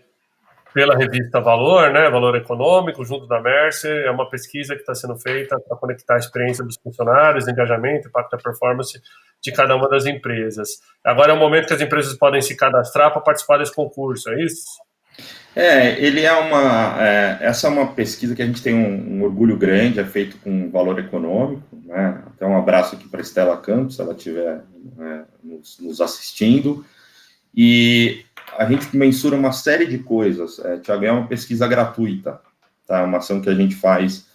pela revista Valor, né, Valor Econômico, junto da Mercer, é uma pesquisa que está sendo feita para conectar a experiência dos funcionários, engajamento, impacto da performance de cada uma das empresas. Agora é o momento que as empresas podem se cadastrar para participar desse concurso, é isso? Essa é uma pesquisa que a gente tem um orgulho grande, é feito com Valor Econômico, né? Então, um abraço aqui para a Estela Campos, se ela estiver nos assistindo. E a gente mensura uma série de coisas. Tiago, é uma pesquisa gratuita, tá? Uma ação que a gente faz.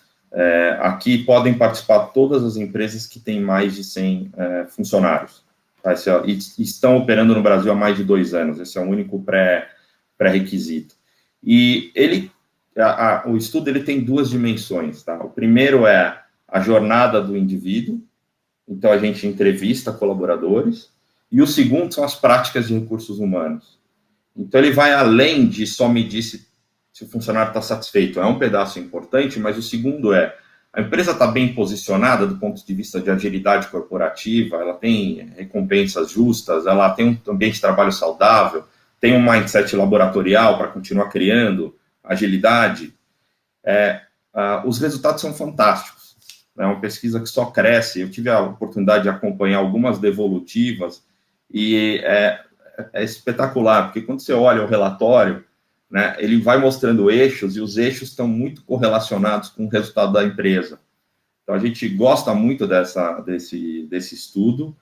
Aqui podem participar todas as empresas que têm mais de 100 funcionários, tá? E estão operando no Brasil há mais de 2 anos. Esse é o único pré-requisito. E o estudo ele tem 2 dimensões, tá? O primeiro é a jornada do indivíduo. Então, a gente entrevista colaboradores. E o segundo são as práticas de recursos humanos. Então, ele vai além de só medir se o funcionário está satisfeito. É um pedaço importante, mas o segundo a empresa está bem posicionada do ponto de vista de agilidade corporativa, ela tem recompensas justas, ela tem um ambiente de trabalho saudável, tem um mindset laboratorial para continuar criando agilidade. Os resultados são fantásticos. É uma pesquisa que só cresce. Eu tive a oportunidade de acompanhar algumas devolutivas e é espetacular, porque quando você olha o relatório, né, ele vai mostrando eixos, e os eixos estão muito correlacionados com o resultado da empresa. Então, a gente gosta muito desse estudo.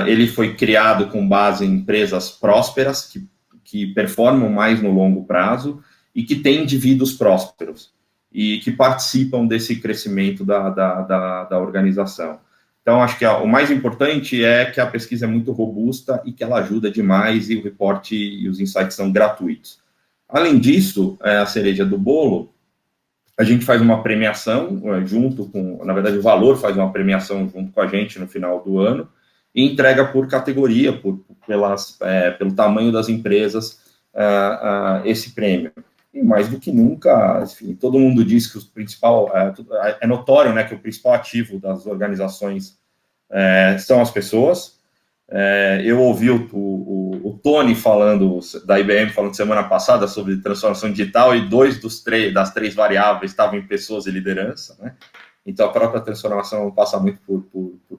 Ele foi criado com base em empresas prósperas, que performam mais no longo prazo, e que têm indivíduos prósperos, e que participam desse crescimento da organização. Então, acho que o mais importante é que a pesquisa é muito robusta e que ela ajuda demais, e o reporte e os insights são gratuitos. Além disso, a cereja do bolo, a gente faz uma premiação junto com, na verdade, o Valor faz uma premiação junto com a gente no final do ano e entrega por categoria, pelo tamanho das empresas, esse prêmio. E mais do que nunca, enfim, todo mundo diz que o principal, é notório, né, que o principal ativo das organizações são as pessoas. Eu ouvi o Tony falando, da IBM, falando semana passada sobre transformação digital, e 2 das 3 variáveis estavam em pessoas e liderança, né? Então, a própria transformação passa muito por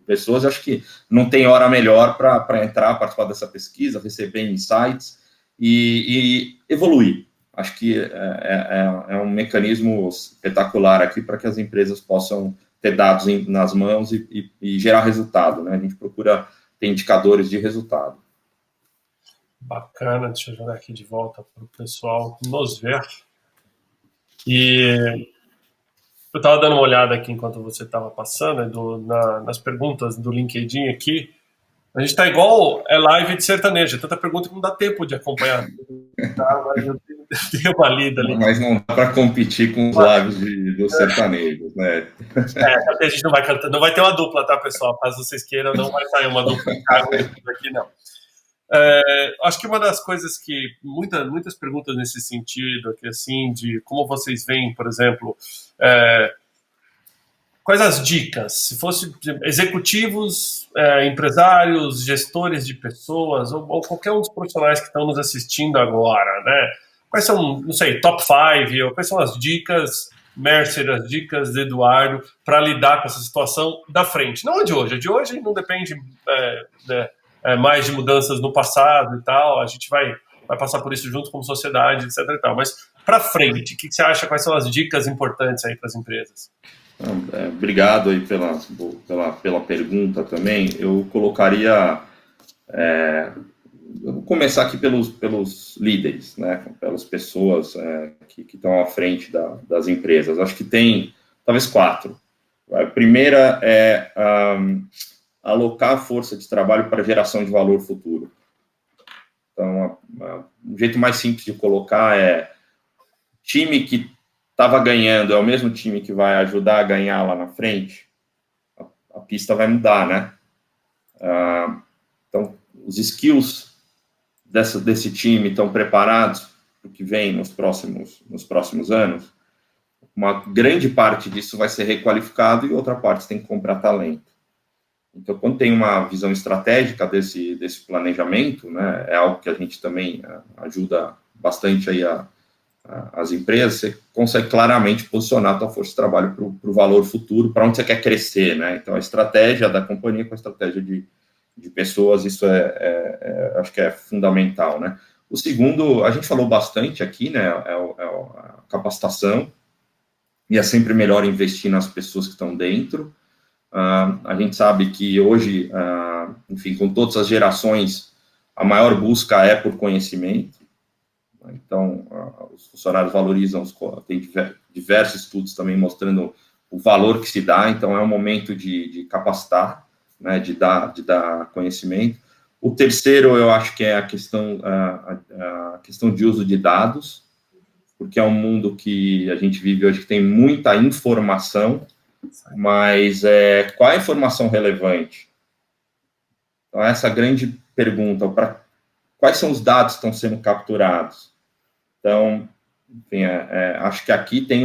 pessoas. Eu acho que não tem hora melhor para entrar, participar dessa pesquisa, receber insights e evoluir. acho que é um mecanismo espetacular aqui para que as empresas possam ter dados nas mãos e gerar resultado, né? A gente procura ter indicadores de resultado. Bacana, deixa eu jogar aqui de volta para o pessoal nos ver. E eu estava dando uma olhada aqui enquanto você estava passando, nas perguntas do LinkedIn aqui. A gente está igual live de sertanejo, tanta pergunta que não dá tempo de acompanhar. Tá, mas eu dei uma lida ali. Mas não dá para competir com os lives dos sertanejos, né? A gente não vai ter uma dupla, tá, pessoal? Caso vocês queiram, não vai sair uma dupla aqui, não. Acho que uma das coisas que muitas perguntas nesse sentido aqui, assim, de como vocês veem, por exemplo, quais as dicas? Se fosse executivos, empresários, gestores de pessoas, ou qualquer um dos profissionais que estão nos assistindo agora, né? Quais são, não sei, top 5, ou quais são as dicas, Mercer, as dicas de Eduardo, para lidar com essa situação da frente? Não a de hoje. A de hoje não depende mais de mudanças no passado e tal. A gente vai passar por isso junto como sociedade, etc. e tal. Mas para frente, o que você acha? Quais são as dicas importantes aí para as empresas? Obrigado aí pela pergunta também. Eu colocaria, eu vou começar aqui pelos líderes, né, pelas pessoas que estão à frente das empresas. Acho que tem talvez 4. A primeira é alocar a força de trabalho para geração de valor futuro. Então, um jeito mais simples de colocar é time que estava ganhando é o mesmo time que vai ajudar a ganhar lá na frente, a pista vai mudar, né? Então, os skills desse time estão preparados para o que vem nos próximos anos. Uma grande parte disso vai ser requalificado e outra parte tem que comprar talento. Então, quando tem uma visão estratégica desse planejamento, né, é algo que a gente também ajuda bastante aí as empresas, você consegue claramente posicionar a tua força de trabalho para o valor futuro, para onde você quer crescer, né? Então, a estratégia da companhia com a estratégia de pessoas, isso acho que é fundamental, né? O segundo, a gente falou bastante aqui, né, a capacitação, e é sempre melhor investir nas pessoas que estão dentro. A gente sabe que hoje, enfim, com todas as gerações, a maior busca é por conhecimento. Então, os funcionários valorizam, tem diversos estudos também mostrando o valor que se dá, então é um momento de capacitar, né, de dar conhecimento. O terceiro, eu acho que é a questão de uso de dados, porque é um mundo que a gente vive hoje que tem muita informação, mas qual é a informação relevante? Então, essa é a grande pergunta, quais são os dados que estão sendo capturados? Então, enfim, acho que aqui tem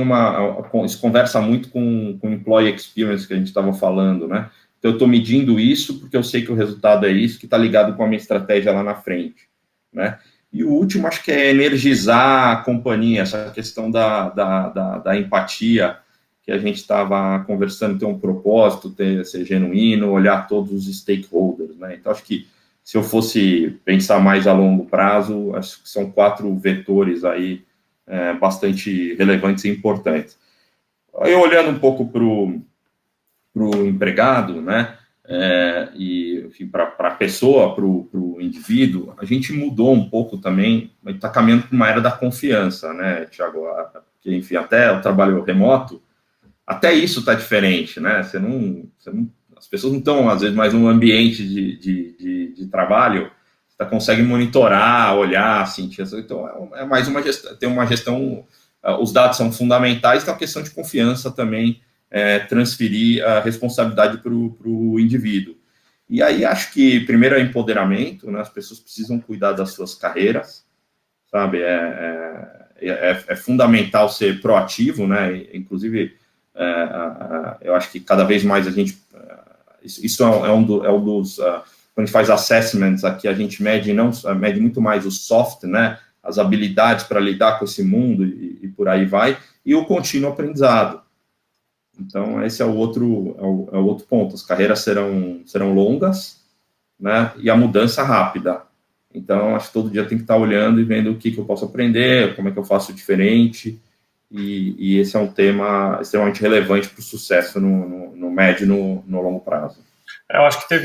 isso conversa muito com o employee experience que a gente estava falando, né? Então, eu estou medindo isso porque eu sei que o resultado é isso, que está ligado com a minha estratégia lá na frente, né? E o último, acho que é energizar a companhia, essa questão da empatia, que a gente estava conversando, ter um propósito, ser genuíno, olhar todos os stakeholders, né? Então, acho que se eu fosse pensar mais a longo prazo, acho que são 4 vetores aí bastante relevantes e importantes. Aí, olhando um pouco para o empregado, né, e para a pessoa, para o indivíduo, a gente mudou um pouco também, está caminhando para uma era da confiança, né, Thiago? Porque, enfim, até o trabalho remoto, até isso está diferente, né? As pessoas não estão, às vezes, mais num ambiente de trabalho, você consegue monitorar, olhar, sentir. Então, é mais uma gestão, tem uma gestão, os dados são fundamentais, tem uma questão de confiança também, transferir a responsabilidade para o indivíduo. E aí, acho que, primeiro, é empoderamento, né? As pessoas precisam cuidar das suas carreiras, sabe? É fundamental ser proativo, né? Inclusive, eu acho que cada vez mais a gente... Isso é um dos... quando a gente faz assessments aqui, a gente mede muito mais o soft, né? As habilidades para lidar com esse mundo e por aí vai, e o contínuo aprendizado. Então, esse é o outro ponto. As carreiras serão longas, né? E a mudança rápida. Então, acho que todo dia tem que estar olhando e vendo o que eu posso aprender, como é que eu faço diferente, e esse é um tema extremamente relevante para o sucesso no médio e no longo prazo. Eu acho que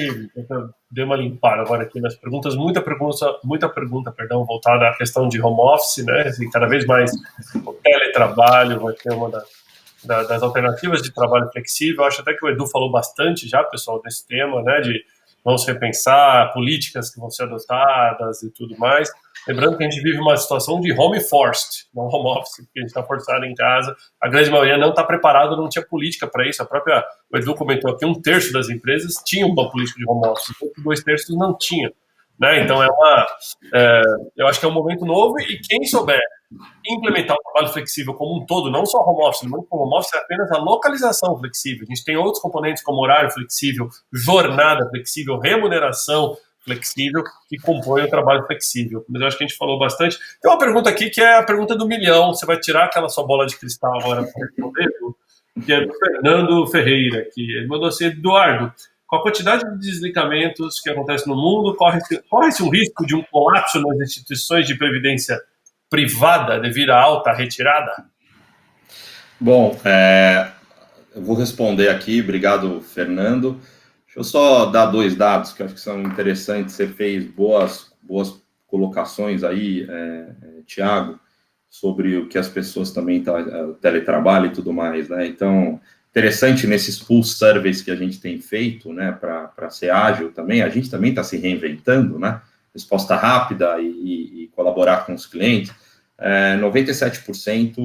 deu uma limpada agora aqui nas perguntas, muita pergunta, voltada à questão de home office, né? Assim, cada vez mais o teletrabalho vai ser uma das alternativas de trabalho flexível. Eu acho até que o Edu falou bastante já, pessoal, desse tema, né? De vamos repensar políticas que vão ser adotadas e tudo mais. Lembrando que a gente vive uma situação de home forced, não home office, porque a gente está forçado em casa. A grande maioria não está preparada, não tinha política para isso. O Edu comentou aqui, 1/3 das empresas tinham uma política de home office, 2/3 não tinham. Né? Então, eu acho que é um momento novo, e quem souber implementar o trabalho flexível como um todo, não só home office, não como home office é apenas a localização flexível. A gente tem outros componentes como horário flexível, jornada flexível, remuneração flexível, que compõem o trabalho flexível. Mas eu acho que a gente falou bastante. Tem uma pergunta aqui que é a pergunta do milhão. Você vai tirar aquela sua bola de cristal agora para responder, que é do Fernando Ferreira, que ele mandou assim: Eduardo, com a quantidade de desligamentos que acontece no mundo, corre-se um risco de um colapso nas instituições de previdência privada devido à alta retirada? Bom, eu vou responder aqui, obrigado, Fernando. Deixa eu só dar 2 dados que eu acho que são interessantes. Você fez boas colocações aí, Tiago, sobre o que as pessoas também teletrabalho e tudo mais, né? Então, interessante nesses pulse surveys que a gente tem feito, né, para ser ágil também, a gente também está se reinventando, né? Resposta rápida e colaborar com os clientes. 97%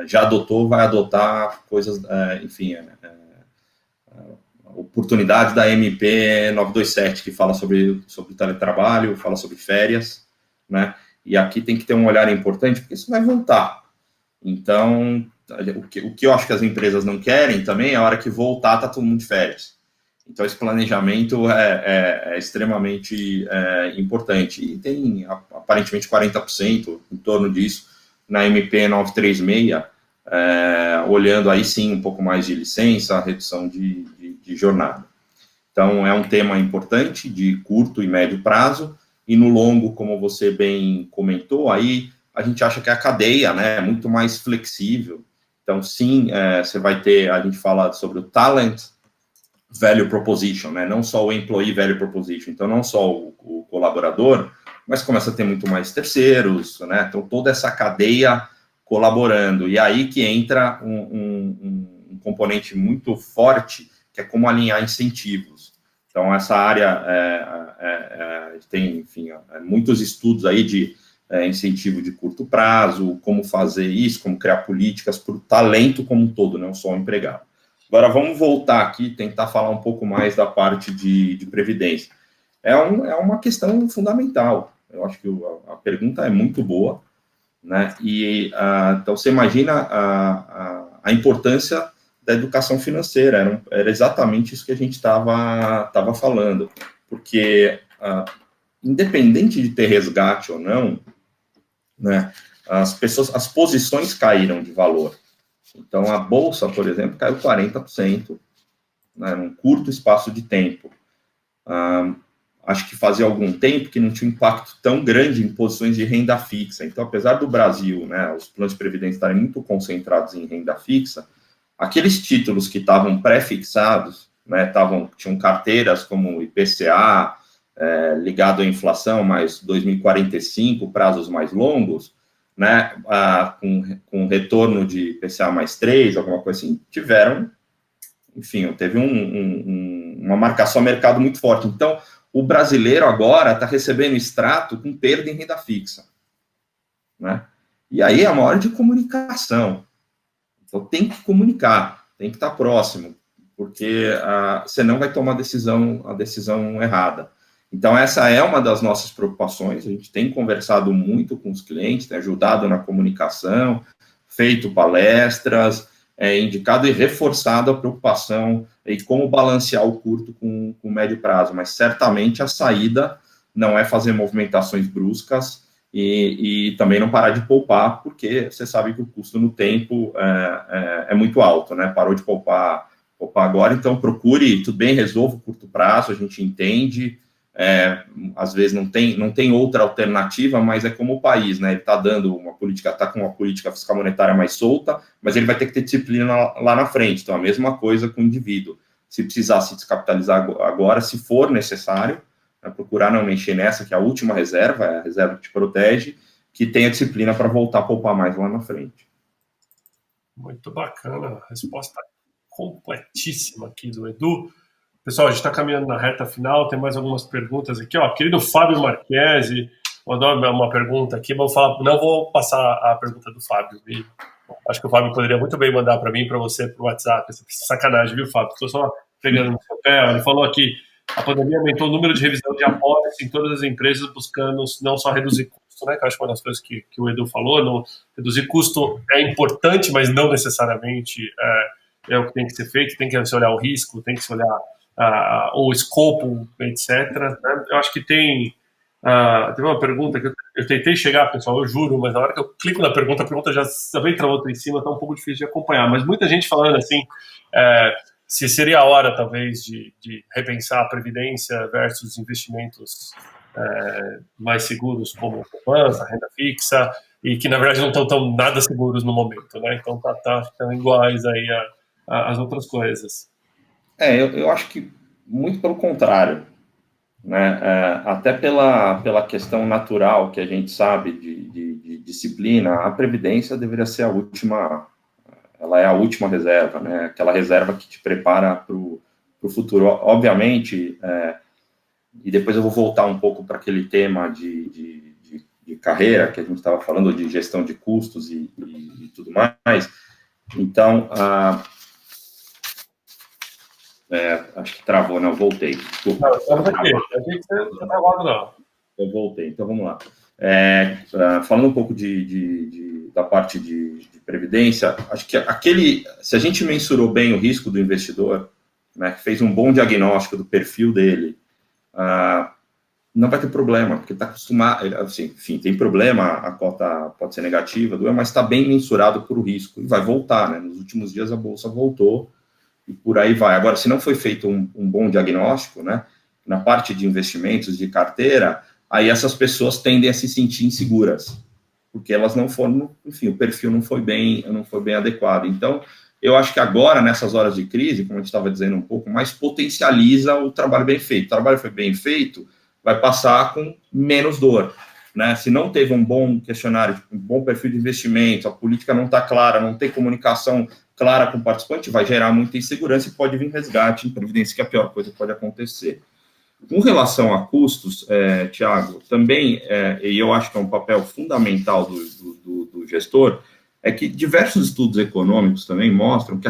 já adotou, vai adotar coisas, oportunidade da MP 927, que fala sobre teletrabalho, fala sobre férias, né? E aqui tem que ter um olhar importante, porque isso vai voltar. Então, o que eu acho que as empresas não querem também é a hora que voltar, tá todo mundo de férias. Então, esse planejamento é extremamente importante. E tem, aparentemente, 40%, em torno disso, na MP 936, olhando aí, sim, um pouco mais de licença, redução de jornada. Então, é um tema importante de curto e médio prazo, e no longo, como você bem comentou, aí a gente acha que a cadeia, né, é muito mais flexível. Então, sim, você vai ter, a gente fala sobre o talent value proposition, né? Não só o employee value proposition, então não só o colaborador, mas começa a ter muito mais terceiros, né? Então toda essa cadeia colaborando, e aí que entra um componente muito forte, que é como alinhar incentivos. Então essa área tem, enfim, muitos estudos aí de incentivo de curto prazo, como fazer isso, como criar políticas para o talento como um todo, não só o empregado. Agora, vamos voltar aqui e tentar falar um pouco mais da parte de previdência. É uma questão fundamental. Eu acho que a pergunta é muito boa, né? Então, você imagina a importância da educação financeira. Era exatamente isso que a gente estava falando. Porque, independente de ter resgate ou não, né, as posições caíram de valor. Então, a Bolsa, por exemplo, caiu 40%, né, num curto espaço de tempo. Acho que fazia algum tempo que não tinha um impacto tão grande em posições de renda fixa. Então, apesar do Brasil, né, os planos de previdência estarem muito concentrados em renda fixa, aqueles títulos que estavam pré-fixados, né, tinham carteiras como IPCA, ligado à inflação, mais 2045, prazos mais longos, né, com retorno de IPCA mais 3, alguma coisa assim, teve uma marcação a mercado muito forte. Então, o brasileiro agora está recebendo extrato com perda em renda fixa, né? E aí é uma hora de comunicação. Então, tem que comunicar, tem que estar próximo, porque senão vai tomar a decisão errada. Então, essa é uma das nossas preocupações. A gente tem conversado muito com os clientes, tem ajudado na comunicação, feito palestras, indicado e reforçado a preocupação em como balancear o curto com o médio prazo. Mas, certamente, a saída não é fazer movimentações bruscas e também não parar de poupar, porque você sabe que o custo no tempo é muito alto, né? Parou de poupar agora, então procure, tudo bem, resolva o curto prazo, a gente entende, às vezes não tem outra alternativa, mas é como o país, né? Ele está dando uma política, está com uma política fiscal monetária mais solta, mas ele vai ter que ter disciplina lá na frente. Então, a mesma coisa com o indivíduo. Se precisar se descapitalizar agora, se for necessário, procurar não mexer nessa, que é a última reserva, é a reserva que te protege, que tenha disciplina para voltar a poupar mais lá na frente. Muito bacana, resposta completíssima aqui do Edu. Pessoal, a gente está caminhando na reta final, tem mais algumas perguntas aqui. Querido Fábio Marquesi mandou uma pergunta aqui, não vou passar a pergunta do Fábio. Acho que o Fábio poderia muito bem mandar para mim, para você, para o WhatsApp. Sacanagem, viu, Fábio? Estou só pegando no seu pé. Ele falou aqui, a pandemia aumentou o número de revisão de apólice em todas as empresas, buscando não só reduzir custo, né, que eu acho que uma das coisas que o Edu falou, reduzir custo é importante, mas não necessariamente é o que tem que ser feito, tem que se olhar o risco, tem que se olhar o escopo, etc. Né? Eu acho que teve uma pergunta que eu tentei chegar, pessoal, eu juro, mas na hora que eu clico na pergunta, a pergunta já vem para outra em cima, está um pouco difícil de acompanhar, mas muita gente falando assim, se seria a hora, talvez, de repensar a previdência versus investimentos mais seguros, como poupança, renda fixa, e que, na verdade, não estão tão nada seguros no momento, né? Então, tá ficando iguais aí às outras coisas. Eu acho que muito pelo contrário, né? Até pela questão natural que a gente sabe de disciplina, a previdência deveria ser ela é a última reserva, né? Aquela reserva que te prepara para o futuro. Obviamente, e depois eu vou voltar um pouco para aquele tema de carreira que a gente estava falando, de gestão de custos e tudo mais. Então, acho que travou, não, voltei. Desculpa. Não, estamos aqui. Eu achei que você não tinha travado, não. Eu voltei, então vamos lá. Falando um pouco da parte de previdência, acho que se a gente mensurou bem o risco do investidor, né, que fez um bom diagnóstico do perfil dele, não vai ter problema, porque está acostumado, assim, enfim, tem problema, a cota pode ser negativa, mas está bem mensurado por o risco, e vai voltar, né? Nos últimos dias a Bolsa voltou, e por aí vai. Agora, se não foi feito um bom diagnóstico, né, na parte de investimentos, de carteira, aí essas pessoas tendem a se sentir inseguras, porque elas não foram, enfim, o perfil não foi bem adequado. Então, eu acho que agora, nessas horas de crise, como a gente estava dizendo um pouco, mais potencializa o trabalho bem feito. O trabalho foi bem feito, vai passar com menos dor, né? Se não teve um bom questionário, um bom perfil de investimento, a política não está clara, não tem comunicação clara com o participante, vai gerar muita insegurança e pode vir resgate em previdência, que é a pior coisa que pode acontecer. Com relação a custos, Tiago, também, e eu acho que é um papel fundamental do gestor, é que diversos estudos econômicos também mostram que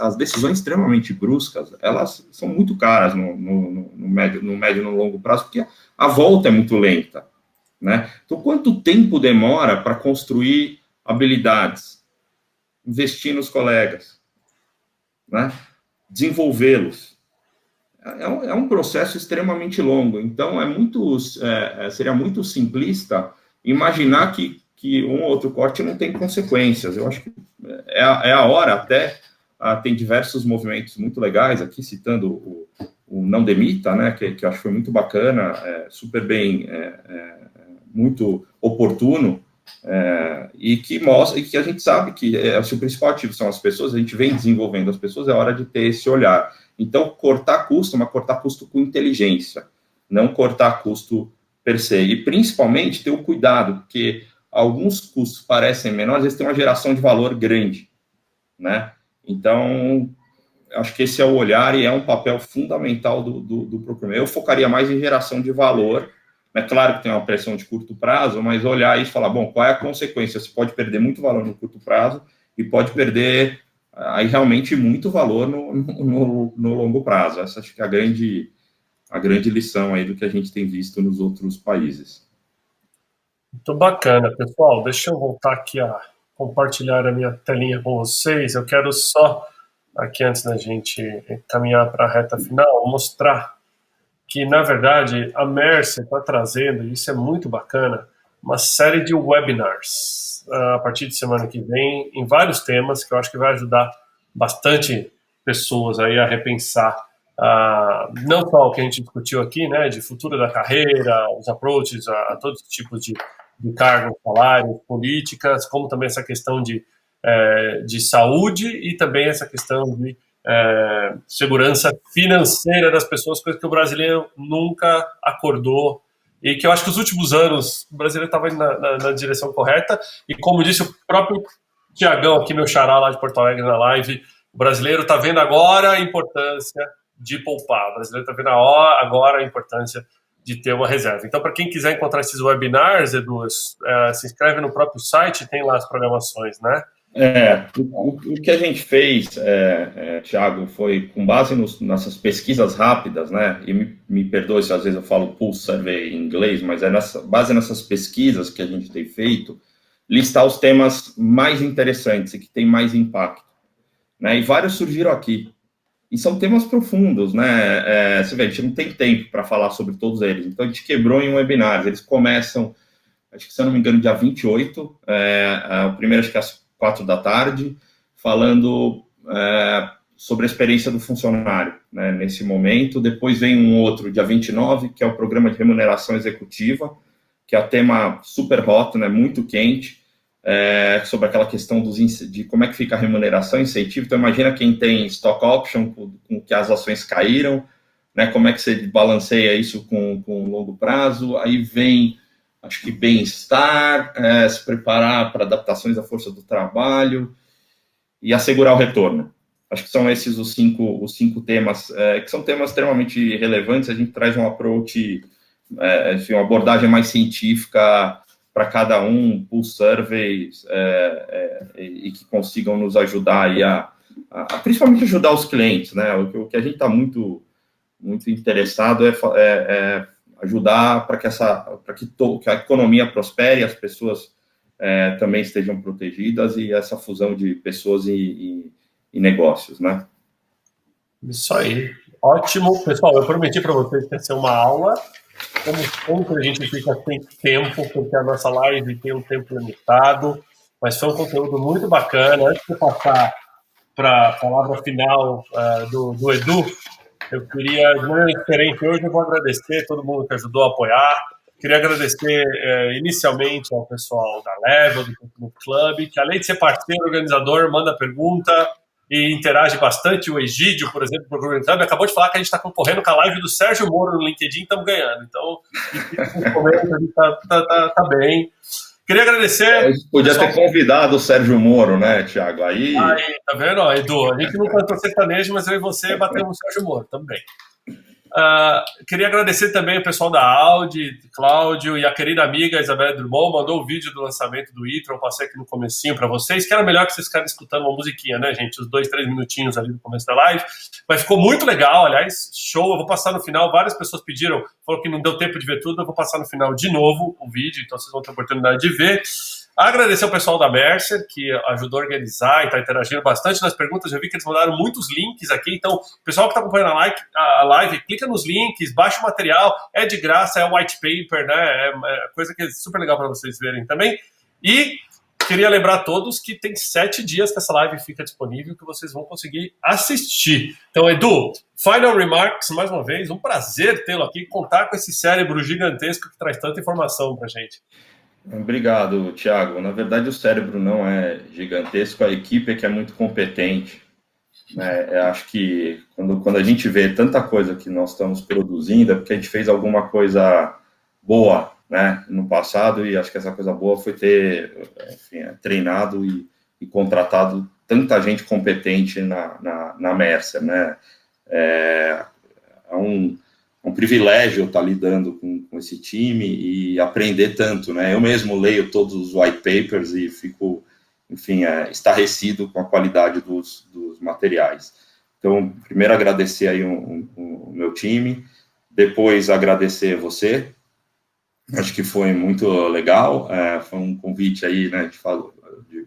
as decisões extremamente bruscas, elas são muito caras no médio e no longo prazo, porque a volta é muito lenta, né? Então, quanto tempo demora para construir habilidades, investir nos colegas, né? Desenvolvê-los? É um processo extremamente longo, então seria muito simplista imaginar que um ou outro corte não tem consequências. Eu acho que é a hora até, tem diversos movimentos muito legais, aqui citando o Não Demita, né, que eu acho que foi muito bacana, super bem, muito oportuno, e que mostra, e que a gente sabe que o seu principal ativo são as pessoas, a gente vem desenvolvendo as pessoas, é hora de ter esse olhar. Então, cortar custo, mas cortar custo com inteligência, não cortar custo per se. E, principalmente, ter o cuidado, porque alguns custos parecem menores, eles têm uma geração de valor grande, né? Então, acho que esse é o olhar e é um papel fundamental do programa. Eu focaria mais em geração de valor. É claro que tem uma pressão de curto prazo, mas olhar e falar, bom, qual é a consequência? Você pode perder muito valor no curto prazo e pode perder aí realmente muito valor no longo prazo. Essa acho que é a grande lição aí do que a gente tem visto nos outros países. Muito bacana, pessoal. Deixa eu voltar aqui a compartilhar a minha telinha com vocês. Eu quero só, aqui antes da gente caminhar para a reta final, mostrar que, na verdade, a Mercer está trazendo, e isso é muito bacana, uma série de webinars a partir de semana que vem, em vários temas, que eu acho que vai ajudar bastante pessoas aí a repensar não só o que a gente discutiu aqui, né, de futuro da carreira, os approaches a todos os tipos de cargos, salários, políticas, como também essa questão de saúde e também essa questão de segurança financeira das pessoas, coisa que o brasileiro nunca acordou e que eu acho que os últimos anos o brasileiro estava indo na direção correta e, como disse o próprio Tiagão aqui, meu xará lá de Porto Alegre na live, o brasileiro está vendo agora a importância de poupar, o brasileiro está vendo agora a importância de ter uma reserva. Então, para quem quiser encontrar esses webinars, Edu, se inscreve no próprio site, tem lá as programações, né? O que a gente fez, Thiago, foi com base nessas pesquisas rápidas, né? E me perdoe se às vezes eu falo Pulse Survey em inglês, mas base nessas pesquisas que a gente tem feito, listar os temas mais interessantes e que têm mais impacto, né? E vários surgiram aqui. E são temas profundos, né? Você vê, a gente não tem tempo para falar sobre todos eles. Então, a gente quebrou em um webinar. Eles começam, acho que se eu não me engano, dia 28. O primeiro, acho que às 4 da tarde, falando sobre a experiência do funcionário, né, nesse momento. Depois vem um outro, dia 29, que é o Programa de Remuneração Executiva, que é um tema super hot, né, muito quente, sobre aquela questão de como é que fica a remuneração, incentivo. Então, imagina quem tem stock option, com que as ações caíram, né, como é que você balanceia isso com longo prazo. Aí vem, acho que bem-estar, se preparar para adaptações à força do trabalho e assegurar o retorno. Acho que são esses os cinco temas, que são temas extremamente relevantes. A gente traz um approach, uma abordagem mais científica para cada um, Pulse Surveys, e que consigam nos ajudar aí a principalmente ajudar os clientes, né? O que a gente está muito interessado é ajudar para que a economia prospere, as pessoas também estejam protegidas e essa fusão de pessoas e negócios, né? Isso aí. Ótimo. Pessoal, eu prometi para vocês que ia ser uma aula. Como sempre, a gente fica sem tempo, porque a nossa live tem um tempo limitado, mas foi um conteúdo muito bacana. Antes de passar para a palavra final do Edu, eu queria, de maneira diferente, hoje eu vou agradecer todo mundo que ajudou a apoiar. Queria agradecer inicialmente ao pessoal da Level, do Club, que além de ser parceiro, organizador, manda pergunta e interage bastante. O Egídio, por exemplo, do Google Club, acabou de falar que a gente está concorrendo com a live do Sérgio Moro no LinkedIn, estamos ganhando. Então, a gente tá bem. Queria agradecer... A gente podia ter convidado o Sérgio Moro, né, Thiago? Aí, tá vendo, Edu? A gente não cantou sertanejo, mas eu e você batemos no Sérgio Moro também. Queria agradecer também o pessoal da Audi, Cláudio, e a querida amiga Isabela Drummond, mandou o vídeo do lançamento do e-tron, eu passei aqui no comecinho para vocês, que era melhor que vocês ficarem escutando uma musiquinha, né, gente, os 2-3 minutinhos ali no começo da live, mas ficou muito legal, aliás, show. Eu vou passar no final, várias pessoas pediram, falaram que não deu tempo de ver tudo, eu vou passar no final de novo o vídeo, então vocês vão ter a oportunidade de ver. Agradecer ao pessoal da Mercer, que ajudou a organizar e está interagindo bastante nas perguntas. Eu vi que eles mandaram muitos links aqui. Então, o pessoal que está acompanhando a live, clica nos links, baixa o material. É de graça, é white paper, né? É coisa que é super legal para vocês verem também. E queria lembrar a todos que tem 7 dias que essa live fica disponível, que vocês vão conseguir assistir. Então, Edu, final remarks, mais uma vez. Um prazer tê-lo aqui, contar com esse cérebro gigantesco que traz tanta informação para a gente. Obrigado, Thiago. Na verdade, o cérebro não é gigantesco, a equipe é que é muito competente. Eu acho que quando a gente vê tanta coisa que nós estamos produzindo, é porque a gente fez alguma coisa boa, né, no passado, e acho que essa coisa boa foi ter, enfim, treinado e contratado tanta gente competente na Mercer, né? É um privilégio estar lidando com esse time e aprender tanto, né? Eu mesmo leio todos os white papers e fico, enfim, estarrecido com a qualidade dos materiais. Então, primeiro agradecer aí o meu time, depois agradecer você. Acho que foi muito legal, foi um convite aí, né? A gente falou,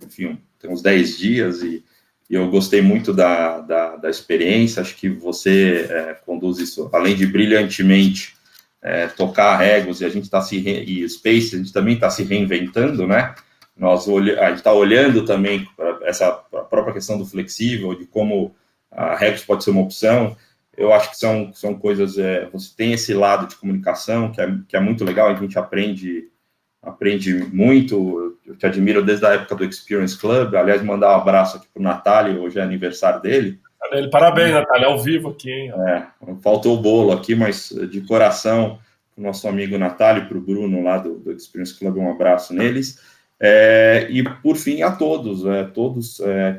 enfim, tem uns 10 dias e eu gostei muito da experiência. Acho que você conduz isso, além de brilhantemente tocar regos, e a gente está e Space, a gente também está se reinventando, né? A gente está olhando também para essa própria questão do flexível, de como a regos pode ser uma opção. eu acho que são coisas, você tem esse lado de comunicação que é muito legal, a gente aprende muito, eu te admiro desde a época do Experience Club, aliás, mandar um abraço aqui para o Natália, hoje é aniversário dele. Parabéns, Natália, ao vivo aqui, hein? Faltou o bolo aqui, mas de coração, para o nosso amigo Natália e para o Bruno lá do Experience Club, um abraço neles. E, por fim, a todos,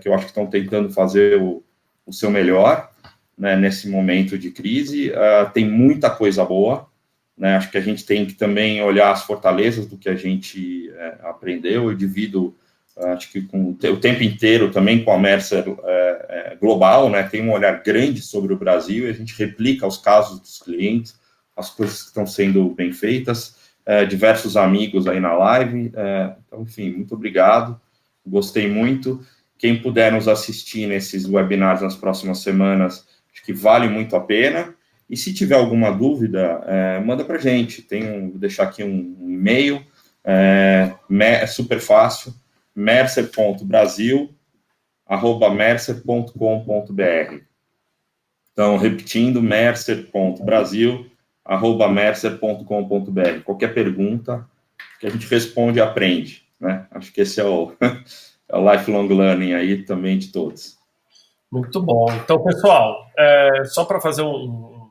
que eu acho que estão tentando fazer o seu melhor, né, nesse momento de crise. Tem muita coisa boa, né? Acho que a gente tem que também olhar as fortalezas do que a gente aprendeu. Eu divido, acho que o tempo inteiro também com a Mercer global, né? Tem um olhar grande sobre o Brasil e a gente replica os casos dos clientes, as coisas que estão sendo bem feitas, diversos amigos aí na live. Então, enfim, muito obrigado, gostei muito. Quem puder nos assistir nesses webinars nas próximas semanas, acho que vale muito a pena. E se tiver alguma dúvida, manda para a gente. Vou deixar aqui um e-mail, é super fácil, mercer.brasil@mercer.com.br. Então, repetindo, mercer.brasil@mercer.com.br. Qualquer pergunta que a gente responde e aprende, né? Acho que esse é o lifelong learning aí também de todos. Muito bom. Então, pessoal, só para fazer um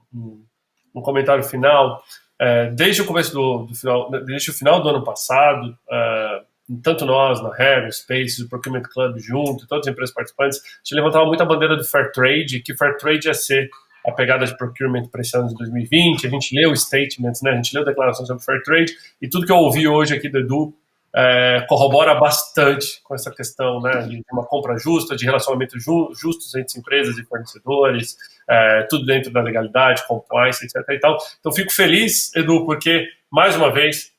comentário final, desde o começo desde o final do ano passado, tanto nós, na Harry, Space, o Procurement Club junto, todas as empresas participantes, a gente levantava muito a bandeira do Fair Trade, que Fair Trade ia ser a pegada de procurement para esse ano de 2020, a gente leu statements, né, a gente leu declarações sobre Fair Trade, e tudo que eu ouvi hoje aqui do Edu corrobora bastante com essa questão, né, de uma compra justa, de relacionamentos justos entre empresas e fornecedores, tudo dentro da legalidade, compliance, etc. e tal. Então, fico feliz, Edu, porque, mais uma vez,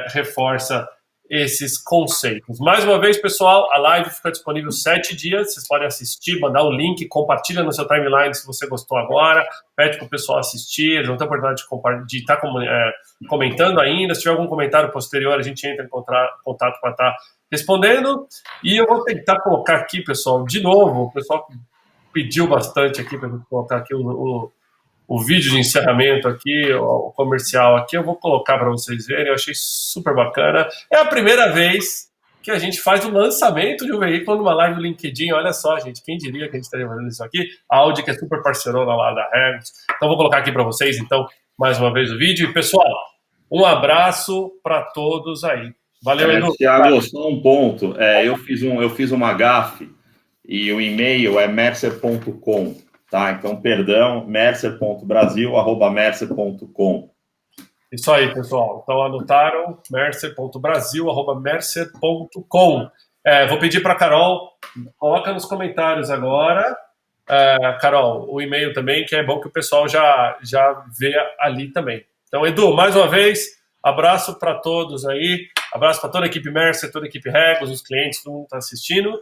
reforça esses conceitos. Mais uma vez, pessoal, a live fica disponível 7 dias, vocês podem assistir, mandar o link, compartilha no seu timeline se você gostou agora, pede para o pessoal assistir, eles vão ter a oportunidade de estar comentando ainda, se tiver algum comentário posterior, a gente entra em contato para estar respondendo, e eu vou tentar colocar aqui, pessoal, de novo, o pessoal pediu bastante aqui para colocar aqui o vídeo de encerramento aqui, o comercial aqui, eu vou colocar para vocês verem, eu achei super bacana. É a primeira vez que a gente faz o lançamento de um veículo numa live do LinkedIn, olha só, gente, quem diria que a gente estaria fazendo isso aqui? A Audi, que é super parceirona lá da Regos. Então, vou colocar aqui para vocês, então, mais uma vez o vídeo. E, pessoal, um abraço para todos aí. Valeu, Edu. Thiago, só um ponto. Eu fiz uma gafe e o e-mail é mercer.com. Tá, então, perdão, mercer.brasil@mercer.com. Isso aí, pessoal. Então, anotaram, mercer.brasil@mercer.com. Vou pedir para a Carol, coloca nos comentários agora, Carol, o e-mail também, que é bom que o pessoal já vê ali também. Então, Edu, mais uma vez, abraço para todos aí, abraço para toda a equipe Mercer, toda a equipe Regos, os clientes, todo mundo está assistindo.